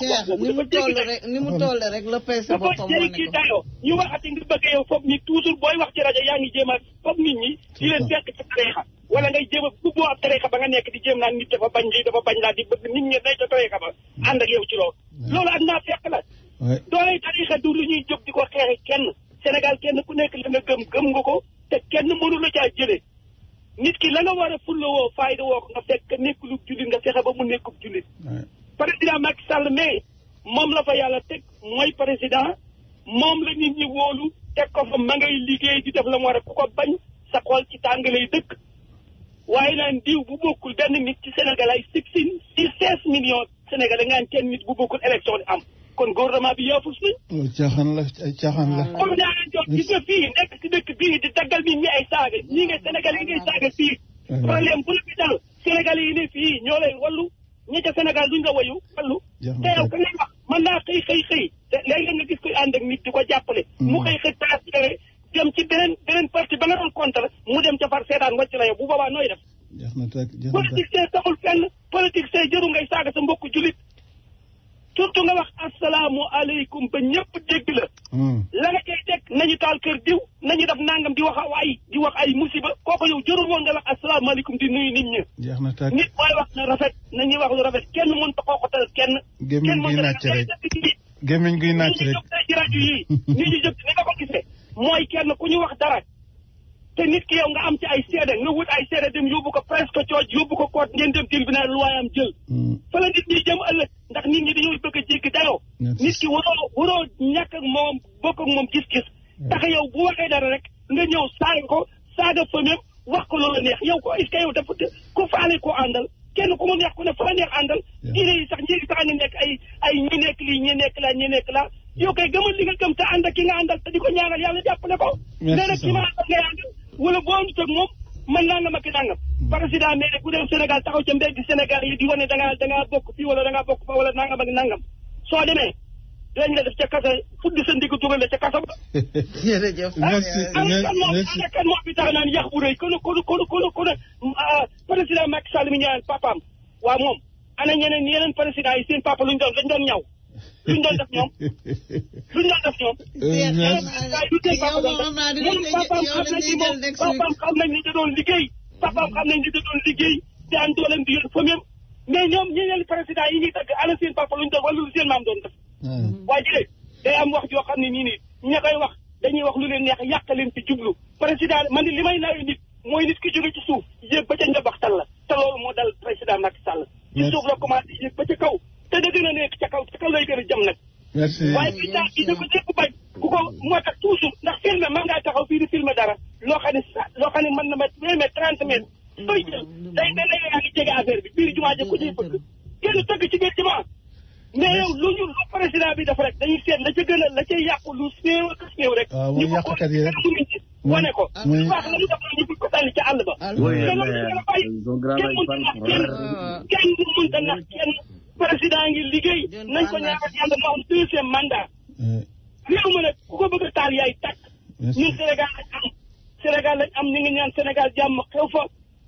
ni mu toll rek la peese boppam moo nekk dayoo ñu waxati nga bëgg yow foog ni toujours booy wax ci rajo yaa ngi jéem a foog nit ñi di leen fekk ci tariixa wala ngay jéem a bubboo ab tariixa ba nga nekk di jéem naan nit dafa bañ lii dafa bañ laa di bëgg nit ñi day ca tariixa ba ànd ak yow ci loolu loolu ak naa fekk la dooley tariixa du lu ñuy jóg di ko xeexi kenn Sénégal kenn ku nekk la nga gëm nga ko te kenn mënu la caa jëlee nit ki la nga war a fulla woo fayda woo ko nga fekk nekkulu jullit nga fexe ba mu nekkub jullit président Macky Sall mais moom la fa yàlla teg mooy président moom la nit ñi wóolu teg ko fa ma ngay liggéey di def la mu war a ku ko bañ sa xol ci tàngalay dëkk waaye naan diw bu bokkul benn nit ci Sénégal ay 16 millions Sénégalais nga kenn nit bu bokkul élection di am kon gouvernement bi yaafus nañ. caaxaan la ay caaxaan la. comme daa leen jox gis nga fii nekk ci dëkk bii di daggal nit ñi ay saaga ñii ngay Sénégalais yi ngay saaga fii. problème bu la fi dal Sénégalais yi ne fii ñoo lay wallu ñi ca Sénégal duñ la wayu wallu. te yow ka ngay wax mën naa xëy te léeg-léeg nga gis koy ànd ak nit di ko jàppale. mu xëy transféré dem ci beneen parti ba nga doon contre mu dem ca far seetaan wàcc la yow bu boobaa nooy def. politique see taxul fenn politique see jëru ngay saaga sa mbokku julit surtout nga wax asalaamu aleykum ba ñëpp dégg la. la nga cay teg nañu taal kër diw nañu def nangam di wax ay musiba kooku yow jërul woon nga wax asalaamu aleykum di nuyu nit ñi. nit mooy wax na rafet nañuy wax lu rafet kenn mënut a xooxatal kenn. gémmiñ guy nàcc rek gémmiñ guy nàcc rek. ci rajo yi nit ñi jóg ni nga ko gisee mooy kenn ku ñu wax dara te nit ki yow nga am ci ay seede nga wut ay seede dem yóbbu ko presque cooj yóbbu ko koot ngeen dem tribunal lu waayam jël. fa la nit ñi jëm ëllëg ndax nit ñi dañoo bëgg a jéggi dayoo. nit ki waroo ñàkk ak moom bokk ak moom gis-gis. tax yow bu waxee dara rek nga ñëw saaga famille wax ko loola neex yow ko est-ce que yow dafa ku faale koo àndal kenn ku mu neex ku ne fa la neex àndal. diine yi sax njëriñ sax nga nekk ay ñi nekk lii ñi nekk laa yow kay gëmal li nga gëm te ànd ak ki nga àndal te di ko ñaanal yàlla jàppale ko. nee na ki ma àndal ngay àndal wala boo àndut ak moom mën nangam ak nangam. président mais rek bu dem Sénégal taxaw ca mbedd Sénégal yi di wane da ngaa bokk fii wala da ngaa bokk fa wala nangam ak nangam soo demee dañ la def ca kasa fudd sa ndigg dugal la ca kasa ba. jërëjëf. merci kan moo fi tax naan yàq bu rëy kon président Macky Sall mi ñaan papaam waa moom ana yeneen président yi seen papa dañ doon ñaw luñ doon def ñoom. papaam xam nañ ni da doon liggéey daan dooleem di yor famille mais ñoom ñeneen président yi ñuy tagg ana seen papa luñ doon wala lu seen maam doon def. waaye jëlee day am wax joo xam ne nii ña koy wax dañuy wax lu leen neex yàq leen ci jublu président man li may nawe nit mooy nit ki jóge ci suuf yéeg ba ca njabaxtal la te loolu moo dal président Macky Sall. ci suuf la commencé yéeg ba ca kaw te da gën a nekk ca kaw lay gën a jëm nag. merci waaye bi daal gi dafa ñëpp bañ ku ko moo tax toujours ndax filmé man ngaa taxaw fii di filmé dara loo xam ne mën na ma 20 mètres 30 mètres sooy jël day mel ne yaa ngi jege affaire bi biir jumaa ja ku ñuy bëgg kenn tëgg ci biir jumaa mais yow lu président bi def rek dañuy seet la ca gën a la cay yàqu lu néew rek. waaw mooy yàqkat yi rek wane ko. lu baax la lu def la ñu bëgg ko sànni ca àll ba. kenn mënta nax kenn président ngi liggéey nañ ko ñaanal yàlla mu am 2e mandat. réew ma nag ku ko bëgg a taal yaay tàkk. ñun Sénégal lañ am ñu ngi ñaan Sénégal jàmm xew fa.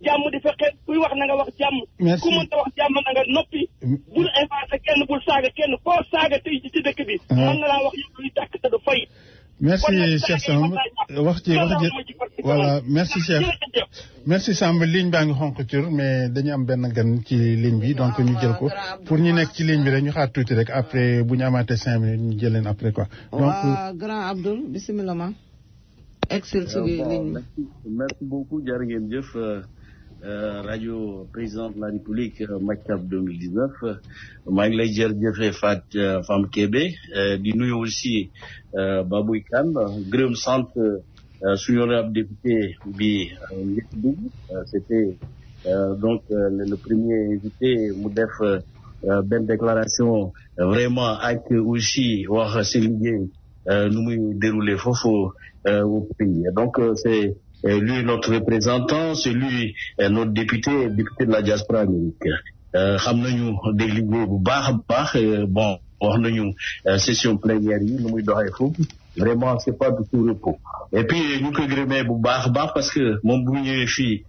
jàmm di fexe kuy wax na nga wax jàmm. ku mënta wax jàmm na nga noppi. bul influencé kenn bul saaga kenn koo saaga tey ci dëkk bi. mën na laa wax yëpp luy tàkk te du fay. merci Cheikh Samb wax ji voilà merci Samb ligne baa ngi xonq cur mais dañu am benn gan ci ligne bi donc ñu jël ko pour ñu nekk ci ligne bi rek ñu xaar tuuti rek après bu ñu amaatee 5 minutes ñu jël leen après quoi. donc grand Abdoul bisimilah ma. excel ci ligne. Merci beaucoup jërë ngeen jëf rajo président de la République Macky Sall 2019 maa ngi lay jërëjëfee Fam Kébé di nuyu aussi Baboy Kane gërëm sant suñu honorable député bi njëkk dugg c'était donc le premier invité mu def benn déclaration vraiment ak aussi wax seen liggéey nu muy déroulé foofu au pays donc c'est lui notre représentant c'est lui notre député de la diaspora américaine xam nañu dégg liggéey bu baax a baax bon wax nañu session plénière yi nu muy doxee foofu vraiment c'est pas du tout repos et puis ñu koy gërëmee bu baax a baax parce que moom bu ñëwee fii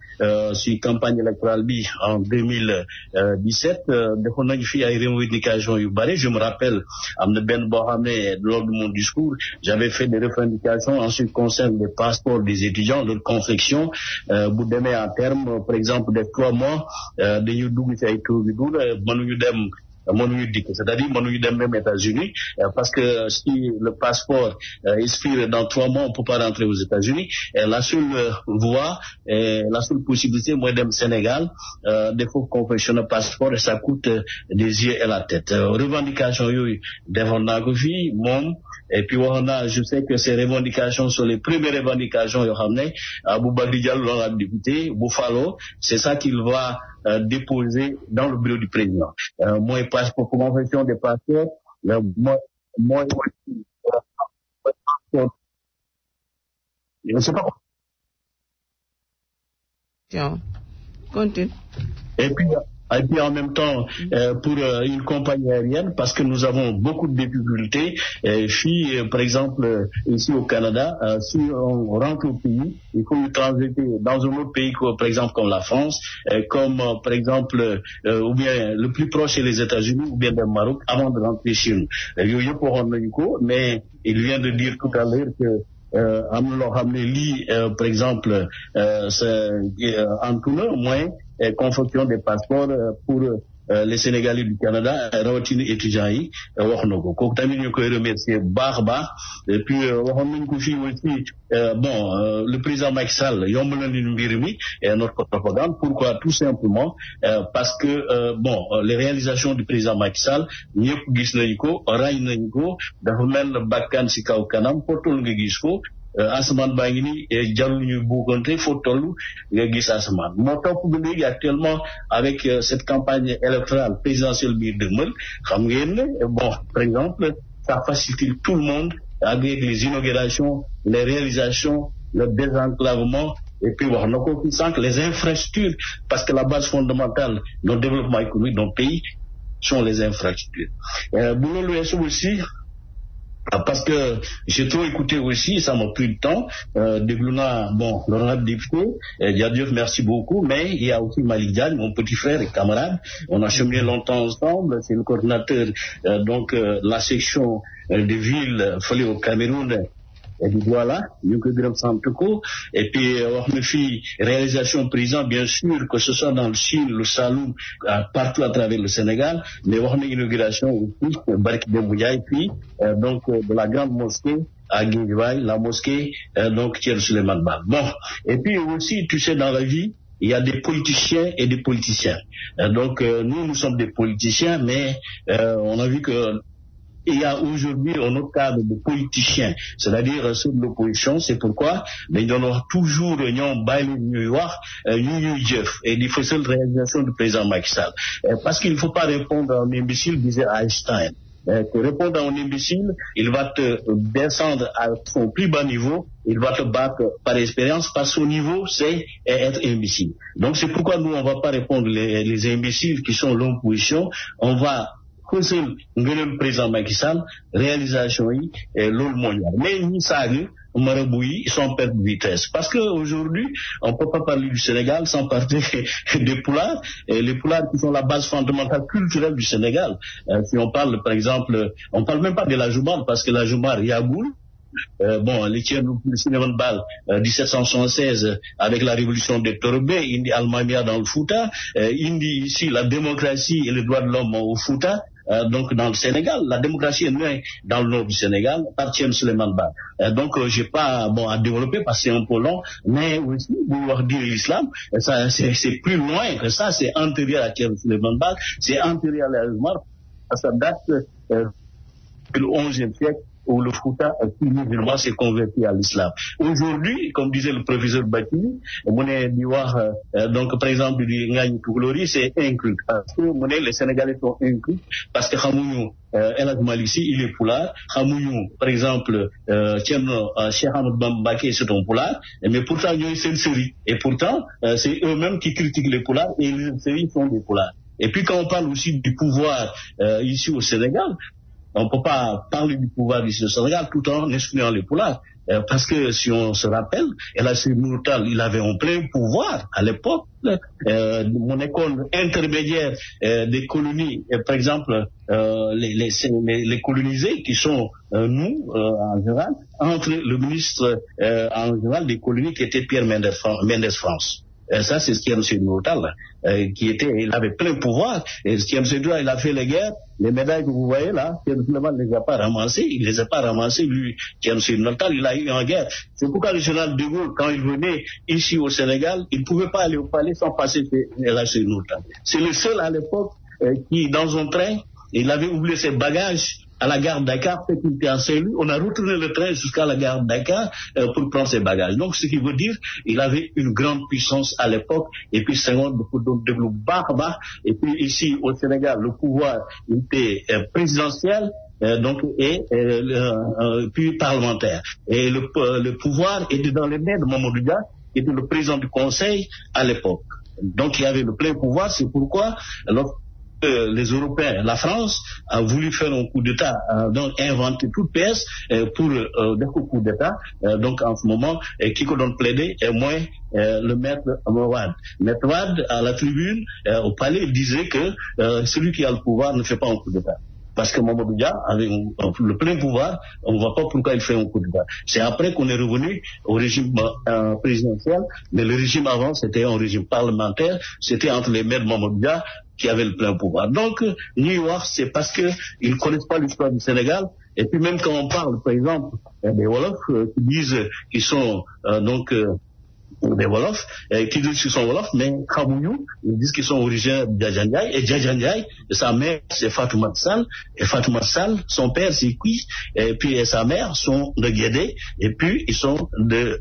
si campagne électorale bi en 2017 defoon nañu fii ay revendications yu bari je me rappelle am na benn boo xam ne lors de mon discours j'avais fait des revendications en ce qui concerne les passeports des étudiants leur confection bu demee en terme par exemple des 3 mois dañu dugg ci ay taux yu dul mënuñu dem c'est-à-dire mënuñu dem même États-Unis parce que si le passeport expire dans 3 mois on peut pas rentrer aux États-Unis la seule voie la seule possibilité mooy dem Sénégal il faut confectionner passeport et ça coûte des yeux et la tête revendication yooyu defoon naa ko fii moom et puis waxoon naa je sais que ces revendications sont les premières revendications yoo xam ne Aboubacry Diallo l'honorable député bu faloo c'est ça qu'il va déposer dans le bureau du président mooy passeport pour confection des passeports mooy je ne sais pas. Tiens, continue. Et puis en même temps pour une compagnie aérienne parce que nous avons beaucoup de difficultés par exemple ici au Canada si on rentre au pays il faut transiter dans un autre pays par exemple comme la France comme par exemple ou bien le plus proche c'est les États-Unis ou bien le Maroc avant de rentrer chez nous yooyu yëpp waxoon nañu ko mais il vient de dire tout à l'heure que am na loo xam ne lii par exemple c'est en tout cas moins confection des passeports pour les Sénégalais du Canada rawatina étudiants yi wax na ko kooku tamit ñu koy remercier bu baax a baax et puis waxoon nañu ko fii aussi le président Macky Sall yomb na leen mbir mi notre propagande pourquoi tout simplement parce que les réalisations du président Macky Sall ñëpp gis nañu ko ràññ nañu ko dafa mel bakkan ci kaw kanam portol nga gis ko asamaan baa ngi ni jarul ñu buugante foo toll nga gis asamaan moo topp ba léegi actuellement avec cette campagne électorale présidentielle bi dëgmal xam ngeen ne par exemple ça facilite tout le monde avec les inaugurations les réalisations le désenclavement et puis wax na ko fi sànq les infrastructures parce que la base fondamentale de développement économique d'un pays sont les infrastructures bu loolu weesu aussi parce que j'ai trop écouté aussi, ça m'a pris du temps. Déglu naa l'honorable député, Diadieuf, merci beaucoup, mais il y a aussi Malick Diagne, mon petit frère et camarade. On a cheminé longtemps ensemble, c'est le coordinateur la section de ville fële au Cameroun. Et puis voilà, ñu ko gërëm sant ko et puis wax na fi réalisation président bien sûr que ce soit dans le Sine le Saloum partout à travers le Sénégal mais wax na inauguration aussi barki Demba Ndiaye puis donc de la grande mosquée à Guédiawaye la mosquée donc Thierno Souleymane Baal et puis aussi tu sais dans la vie il y a des politiciens et des politiciens donc nous sommes des politiciens mais on a vu que il y a aujourd'hui un autre cadre de politiciens, c'est-à-dire ceux de l'opposition, c'est pourquoi dañ doon wax toujours ñoom bàyyi leen ñuy wax ñuy jëf et di fësal réalisation du président Macky Sall parce qu'il ne faut pas répondre à un imbécile disait Einstein que répondre à un imbécile il va te descendre à son plus bas niveau il va te battre par expérience parce que son niveau c'est être imbécile donc c'est pourquoi nous on va pas répondre les imbéciles qui sont l'opposition on va fësal ngëneel président Macky Sall réalisation yi loolu moo ñaar mais ñi saaga marabout yi sont perte de vitesse parce que aujourd'hui on peut pas parler du Sénégal sans parler des Pulaars et les Pulaars qui sont la base fondamentale culturelle du Sénégal si on parle par exemple on parle même pas de la Joumar parce que la Joumar yàggul les Thierno Souleymane Baal 1776 avec la révolution des Torobé indi Almamia dans le Fouta indi ici la démocratie et les droits de l'homme au Fouta donc dans le Sénégal. La démocratie est née dans le nord du Sénégal par Thierno Souleymane Baal. Donc j'ai pas à développer parce que c'est un peu long, mais aussi vouloir dire l'islam, ça c'est plus loin que ça, c'est antérieur à Thierno Souleymane Baal, c'est antérieur à l'Azmar, ça date du XIe siècle où le Fouta musulman s'est converti à l'islam. Aujourd'hui, comme disait le professeur Bakili, donc par exemple du Ngagne Touglori, c'est inclus. Parce que les Sénégalais sont inclus parce que Khamouyou, El Admalissi, il est poulard. Khamouyou, par exemple, Cheikh Ahmed Bambake, c'est un poulard. Mais pourtant, c'est une série. Et pourtant, c'est eux-mêmes qui critiquent les poulards et les séries sont des poulards. Et puis quand on parle aussi du pouvoir ici au Sénégal, on ne peut pas parler du pouvoir ici au Sénégal tout en excluant les poulards. Parce que si on se rappelle, El Hadji Nourtal, il avait un plein pouvoir à l'époque. Mon école intermédiaire des colonies, par exemple les colonisés qui sont nous en général, entre le ministre en général des colonies qui était Pierre Mendès France. Ça, c'est Thierno Seydou Nourtal, il avait plein pouvoir. Et Thierno Seydou, il a fait les guerres. Les médailles que vous voyez là, Thierno Souleymane ne les a pas ramassées. Il les a pas ramassées, lui. Thierno Seydou Nourtal, il a eu en guerre. C'est pourquoi le général de Gaulle, quand il venait ici au Sénégal, il ne pouvait pas aller au palais sans passer chez Seydou Nourtal. C'est le seul à l'époque qui, dans un train, il avait oublié ses bagages à la gare de Dakar, fait qu'il était en cellule. On a retourné le train jusqu'à la gare de Dakar pour prendre ses bagages. Donc, ce qui veut dire, il avait une grande puissance à l'époque. Et puis, Senghor, développe bas. Et puis, ici, au Sénégal, le pouvoir était présidentiel. Puis parlementaire. Et le pouvoir était dans les mains de Mamadou Dia, qui était le président du Conseil à l'époque. Donc, il y avait le plein pouvoir. C'est pourquoi, les Européens, la France a voulu faire un coup d'État, donc inventer toute pièce pour des coups d'État. Donc en ce moment, qui donne plaider est moins le maître Wade. Maître Wade, à la tribune, au palais, il disait que celui qui a le pouvoir ne fait pas un coup d'État. Parce que Mamadou Dia avait le plein pouvoir, on ne voit pas pourquoi il fait un coup d'État. C'est après qu'on est revenu au régime présidentiel, mais le régime avant, c'était un régime parlementaire, c'était entre les mains de Mamadou Dia qui avait le plein pouvoir. Donc, New York, c'est parce qu'ils ne connaissent pas l'histoire du Sénégal. Et puis même quand on parle, par exemple, des Wolofs qui disent qu'ils sont des Wolofs, qui disent qu'ils sont Wolofs, mais Khamouyou, ils disent qu'ils sont originaires de Djadjandiaï, et Djadjandiaï, sa mère c'est Fatoumata Sall, et Fatoumata Sall, son père c'est Kui, et puis et sa mère sont de Guédé, et puis ils sont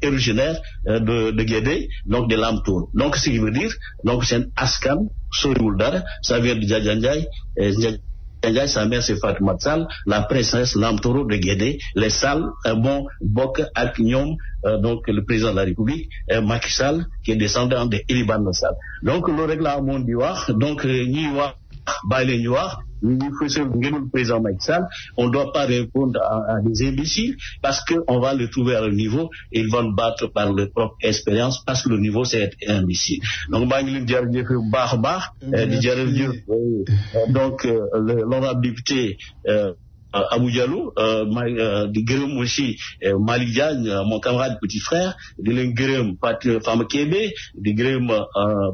originaires de Guédé, donc de Lamtour. Donc ce qui veut dire, donc c'est un Askan, Soyoul-Dara, ça vient de Djadjandiaï, Djadjandiaï, sa mère c'est Fatoumata Sall, la princesse Lamtouro de Guédé, les Sall, Bok ak ñoom, donc le président de la République, Macky Sall, qui est descendant de Eliban Sall. Donc le règlement di wax, donc ñi wax bàyyi leen ñu wax, ñu fësal ngeenul président Macky Sall, on ne doit pas répondre à des imbéciles parce qu'on va le trouver à leur niveau et ils vont battre par leur propre expérience parce que le niveau c'est être imbécile. Donc maa ngi leen jërëjëf bu baax a baax di jërëjëf donc l'honorable député Abou Diallo, di gërëm aussi Malick Diagne, mon camarade petit frère, di leen gërëm Fama Kébé, di gërëm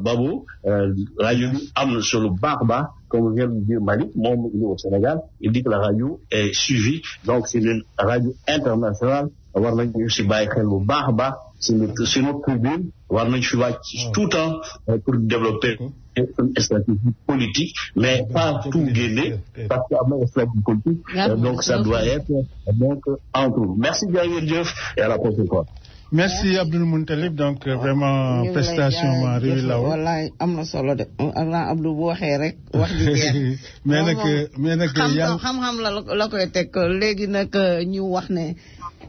Babou, rajo bi am na solo baax baax, comme vient de dire Malick, moom il est au Sénégal, il dit que la radio est suivie, donc c'est une radio internationale, war nañu si bàyyi xel bu baax a baax, c'est notre tribune, war nañu fi wàcc tout le temps pour développer une stratégie politique, mais pas tout gagner, parce qu'il y a une stratégie politique, donc ça doit être donc en tout. Merci Dieuf et à la prochaine fois. Merci Abdoul Moutalib, donc vraiment prestation ma réew la woon. wallaay am na solo de ak Abdou bu waxee rek wax ji jeex. mais nag xam-xam la koy teg léegi nag ñu wax ne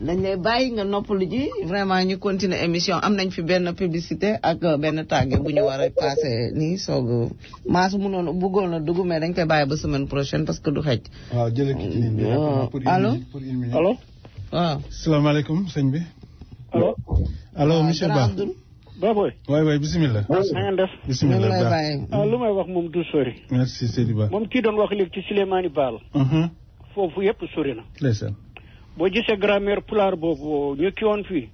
dañ lay bàyyi nga noppalu ji vraiment ñu continuer émission am nañ fi benn publicité ak benn tàgge bu ñu war a passé nii soog maasu mënoon bëggoon na dugg mais dañ koy bàyyi ba semaine prochaine parce que du xëj. waaw jëlee ki ci ligne bi allo allo. waaw. salaamaaleykum sëñ bi. allo monsieur Ba. Baboy. waay bisimilah. na ngeen def. bisimilah lu may wax moom du sori. merci Seydou Ba. moom kii doon wax léegi ci Souleymane Baal. foofu yëpp sori na. ndeysaan. boo gisee grammaire pulaar boobu ñu ki woon fii.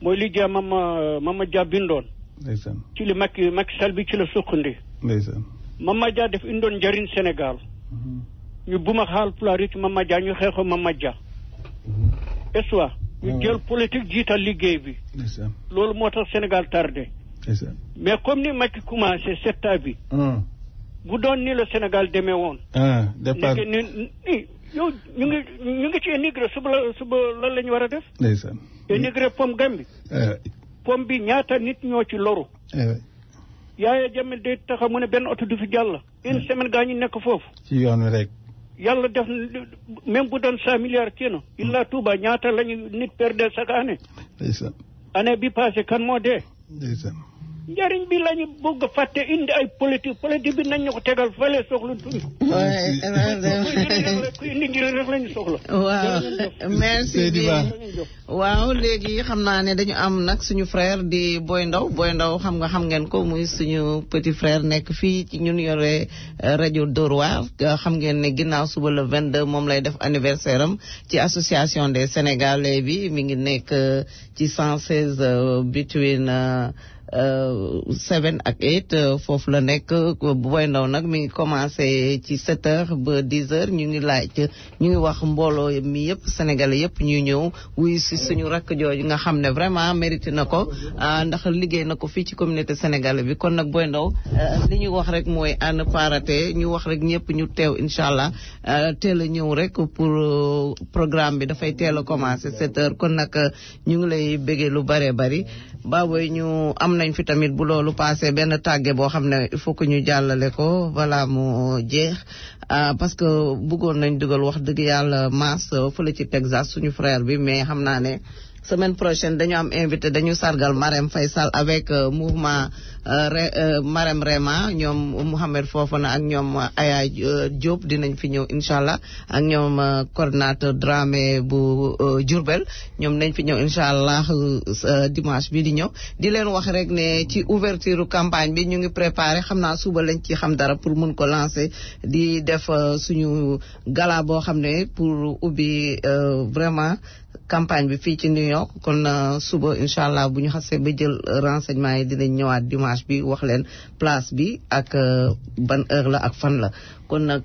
mooy li ja Mama Dia bindoon. ndeysaan. ci li Macky Sall bi ci la suqandi. ndeysaan. Mama Dia def indoon njëriñ Sénégal. ñu buma Haalpulaar yi ci Mama Dia ñu xeexoo Mama Dia est-ce ñu jël politique jiital liggéey bi loolu moo tax Sénégal tardé mais comme ni Macky commencé septa bi bu doon ni la Sénégal demee woon départ ni yow ñu ngi ci émigré suba lan la ñu war a def émigré pom Gambie pom bi ñaata nit ñoo ci loru Yaaya Jammeh day taxa mu ne benn oto du fi jàll une semaine gaa ñu nekk foofu ci yoon wi rek yàlla def même bu doon 100 milliards ci na illa Touba ñaata lañu nit perdre chaque année année bi passé kan moo dee njariñ bi lañu bëgg a fàtte indi ay politique bi nañ ñu ko tegal fële soxla tuñ ku indi njëriñ rek lañu soxla waaw merci bien waaw léegi xam naa ne dañu am nag suñu frère di Boy Ndaw xam ngeen ko muy suñu petit frère nekk fii ci ñun yore rajo Dóor waar xam ngeen ne ginnaaw suba le 22 moom lay def anniversaire am ci association des Sénégalais bi mi ngi nekk ci 116 between 7 ak 8 foofu la nekk Boy Ndaw nag mi ngi commencé ci 7 heures ba 10 heures ñu ngi wax mbooloo mi yëpp sénégalais yëpp ñuy ñëw wuy si suñu rakk jooju nga xam ne vraiment mérité na ko ndax liggéey na ko fii ci communauté sénégalaise bi kon nag Boy Ndaw li ñu wax rek mooy à ne pas rater ñu wax rek ñëpp ñu teew incha allah teel a ñëw rek pour programme bi dafay teel a commencé 7 heures kon nag ñu ngi lay béggee lu bëree bëri Baboy ñu am nañ fi tamit bu loolu passé benn tàgge boo xam ne il faut que ñu jàllale ko balaa mu jeex parce que bëggoon nañ dugal wax dëgg yàlla maas fële ci Texas suñu frère bi mais xam naa ne semaine prochaine dañu am invité dañu sargal Marème Faye Sall avec mouvement Marème Rema ñoom Mouhamed Fofana ak ñoom Aya Diop dinañ fi ñëw incha allah ak ñoom coordinateur Dramé bu Diourbel ñoom nañ fi ñëw incha allah dimanche bi di ñëw di leen wax rek ne ci ouverture campagne bi ñu ngi préparé xam naa suba lañ ci xam dara pour mun ko lancer di def suñu gala boo xam ne pour ubbi vraiment campagne bi fii ci New York kon suba incha allah bu ñu xasee ba jël renseignement yi dinañ ñëwaat dimanche bi wax leen place bi ak ban heure la ak fan la kon nag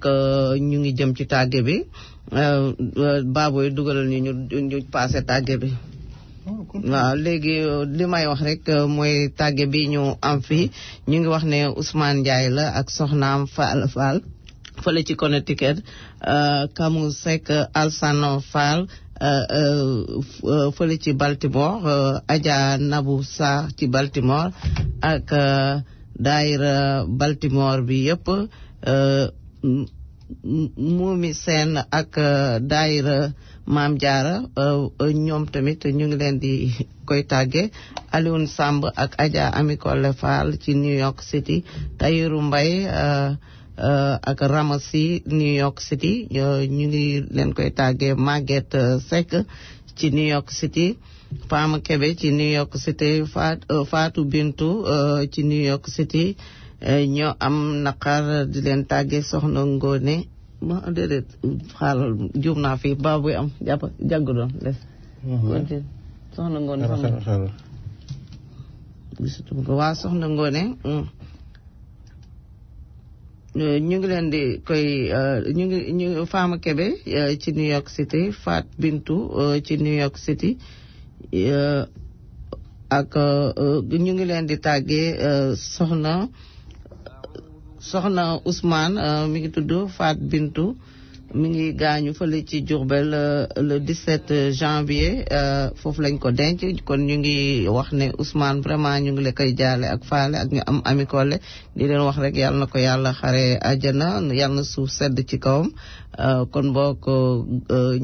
ñu ngi jëm ci tàgge bi Baboy dugalal ñu passé tàgge bi waaw léegi li may wax rek mooy tàgge bi ñu am fii ñu ngi wax ne Ousmane Ndiaye la ak soxnaam Fall fële ci Connecticut Kamou Seck Alsano Fall fële ci Baltimore Adja Nabou Sarr ci Baltimore ak daayira Baltimore bi yëpp Moumi Sène ak daayira Maam Jaara ñoom tamit ñu ngi leen di koy tàgge Alioune Samb ak Adja Ami Collé Fall ci New York City Tayiru Mbay ak Ramasi New York City ñu ngi leen koy tàggee Maguette Seck ci New York City Pama Kebe ci New York City Fatou Bintou ci New York City ñoo am naqar di leen tàggee Soxna Ngone ma déedéet xaaral juum naa fii Baboy am jàggu doon des Soxna Ngone waa Soxna Ngone ñu ngi leen di koy ñu Fama Kebe ci New York City Fat Bintou ci New York City ak ñu ngi leen di tàggee soxna Ousmane mi ngi tudd Fat Bintou mi ngi gaañu fële ci Diourbel le 17 janvier foofu lañ ko denc kon ñu ngi wax ne Ousmane vraiment ñu ngi la koy jaale ak faale ak ñu am Ami Collé di leen wax rek yàlla na ko yàlla xare àjjana yàlla na suuf sedd ci kawam kon bokk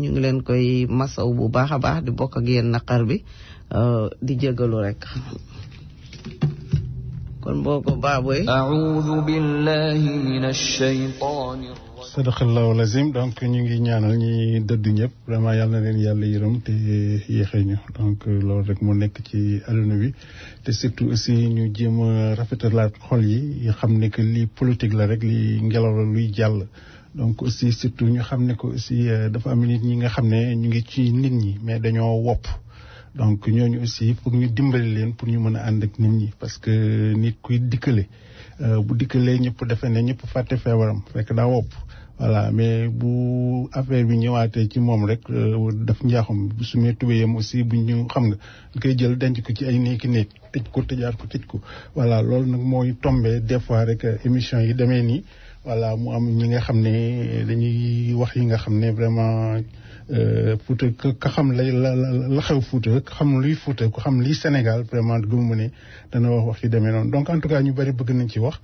ñu ngi leen koy masaw bu baax a baax di bokk ak yéen naqar bi di jégalu rek kon bokk Baboy a'udhu billahi minash shaytanir sadaqallahu lazim donc ñu ngi ñaanal ñi dëdd ñëpp vraiment yàlla na leen yàlla yërëm te yéexee ñu donc loolu rek mu nekk ci àdduna bi te surtout aussi ñu jéem a rafetalaat xol yi xam ne que lii politique la rek lii ngelaw la luy jàll donc aussi surtout ñu xam ne que aussi dafa am nit ñi nga xam ne ñu ngi ci nit ñi mais dañoo wopp donc ñooñu aussi pour ñu dimbali leen pour ñu mën a ànd ak nit ñi parce que nit kuy dikkale bu dikkalee ñëpp defe ne ñëpp fàtte feebaram fekk daa wopp voilà mais bu affaire bi ñëwaatee ci moom rek daf njaaxum su mee tubéyam aussi bu ñu xam nga ñu koy jël denc ko ci ay néegi néeg tëj ko tëjaat ko tëj ko voilà loolu nag mooy tombé des fois rek émission yi demee nii voilà mu am ñi nga xam ne dañuy wax yi nga xam ne vraiment Fouta ka xam la xew Fouta ka xam luy Fouta ku xam lii Sénégal vraiment gëmuma ne dana wax yu demee noonu donc en tout cas ñu bari bëgg nañ ci wax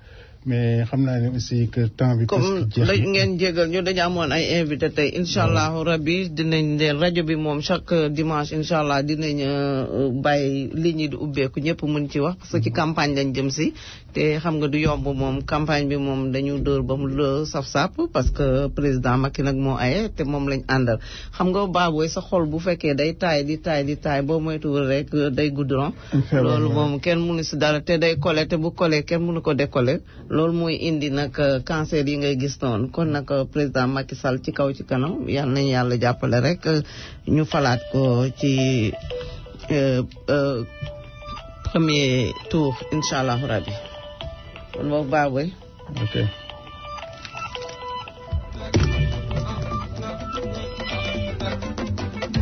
mais xam naa ne aussi que temps bi. comme ngeen jégal ñu dañu amoon ay invité tey incha allahu rabbi dinañ leen rajo bi moom chaque dimanche incha allah dinañ bàyyi ligne yi di ubbeeku ñëpp mën ci wax parce que ci campagne lañ jëm si te xam nga du yomb moom campagne bi moom dañu dóor ba mu la saf-sap parce que président Macky nag moo aye te moom lañ àndal xam nga baabooy sa xol bu fekkee day taay di taay boo moytuwul rek day goudron loolu moom kenn mënu si dara te day collé te bu collé kenn mënu ko décoller loolu mooy indi nag cancer yi ngay gis noonu kon nag président Macky Sall ci kaw ci kanam yal nañu yàlla jàppale rek ñu falaat ko ci premier tour incha allahu rabbi kon boobu baaboy ok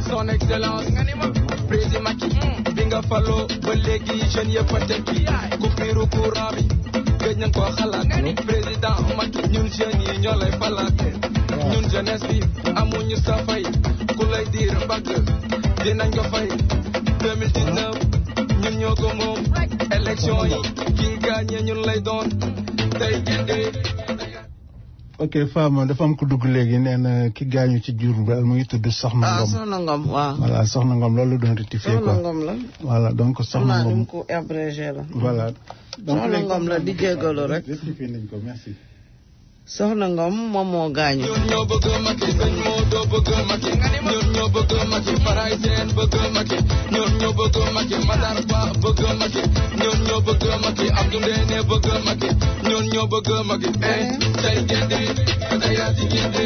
son excellence président Macky bi nga faloo ba léegi jeunes yëpp a tekki coupure courant bi gëj nañ koo xalaat président Macky ñun jeunes yi ñoo lay falaat ñun jeunesse bi amuñu sa fay ku lay diir mbagg dinañ ko fay 2019 ñun ñoo ko moom élection yi kii gagné ñun lay doon tey jëndee. ok Fama dafa am ko dugg léegi nee na ki gaañu ci jur bi mu ngi tudd Soxna Ngom. Soxna Ngom waaw. voilà Soxna Ngom loolu doon rectifié quoi. Soxna Ngom la. voilà donc Soxna Ngom ko abrégé la. voilà. donc Soxna Ngom la di jégalu rek. rectifié nañ ko merci. Soxna Ngom moom moo gaañu. ñun ñoo bëgg Macky sëñ Modou bëgg Macky ñun ñoo bëgg Macky Faray Sène bëgg Macky ñun ñoo bëgg Macky Matar Ba bëgg Macky ñun ñoo bëgg Macky Abdou Ndéné bëgg Macky ñun ñoo bëgg Macky tey gende tey yaati gende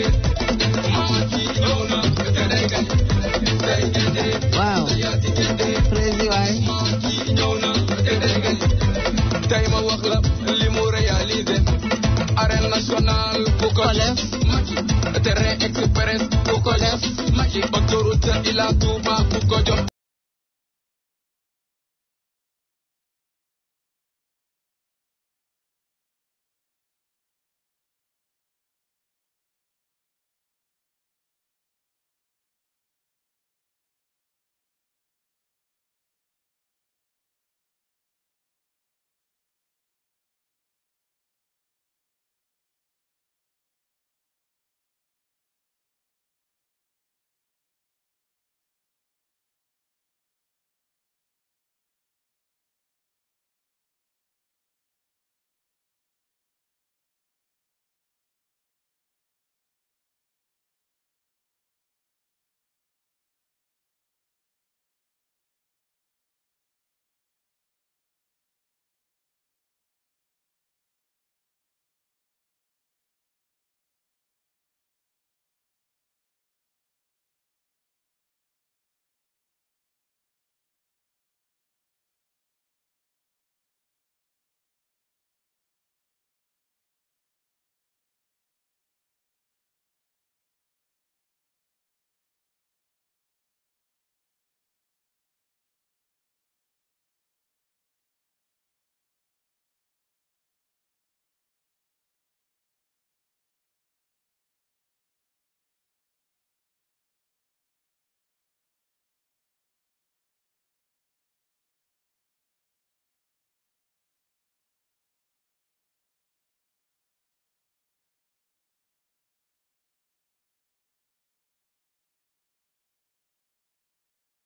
Macky ñëw na te day gañ tey gende waaw tey yaati gende président waay Macky ñëw na te day gañ tey ma wax la li mu réalisé arène nationale bu ko def Macky terrain express bu ko def Macky autoroute Ila Touba bu ko jox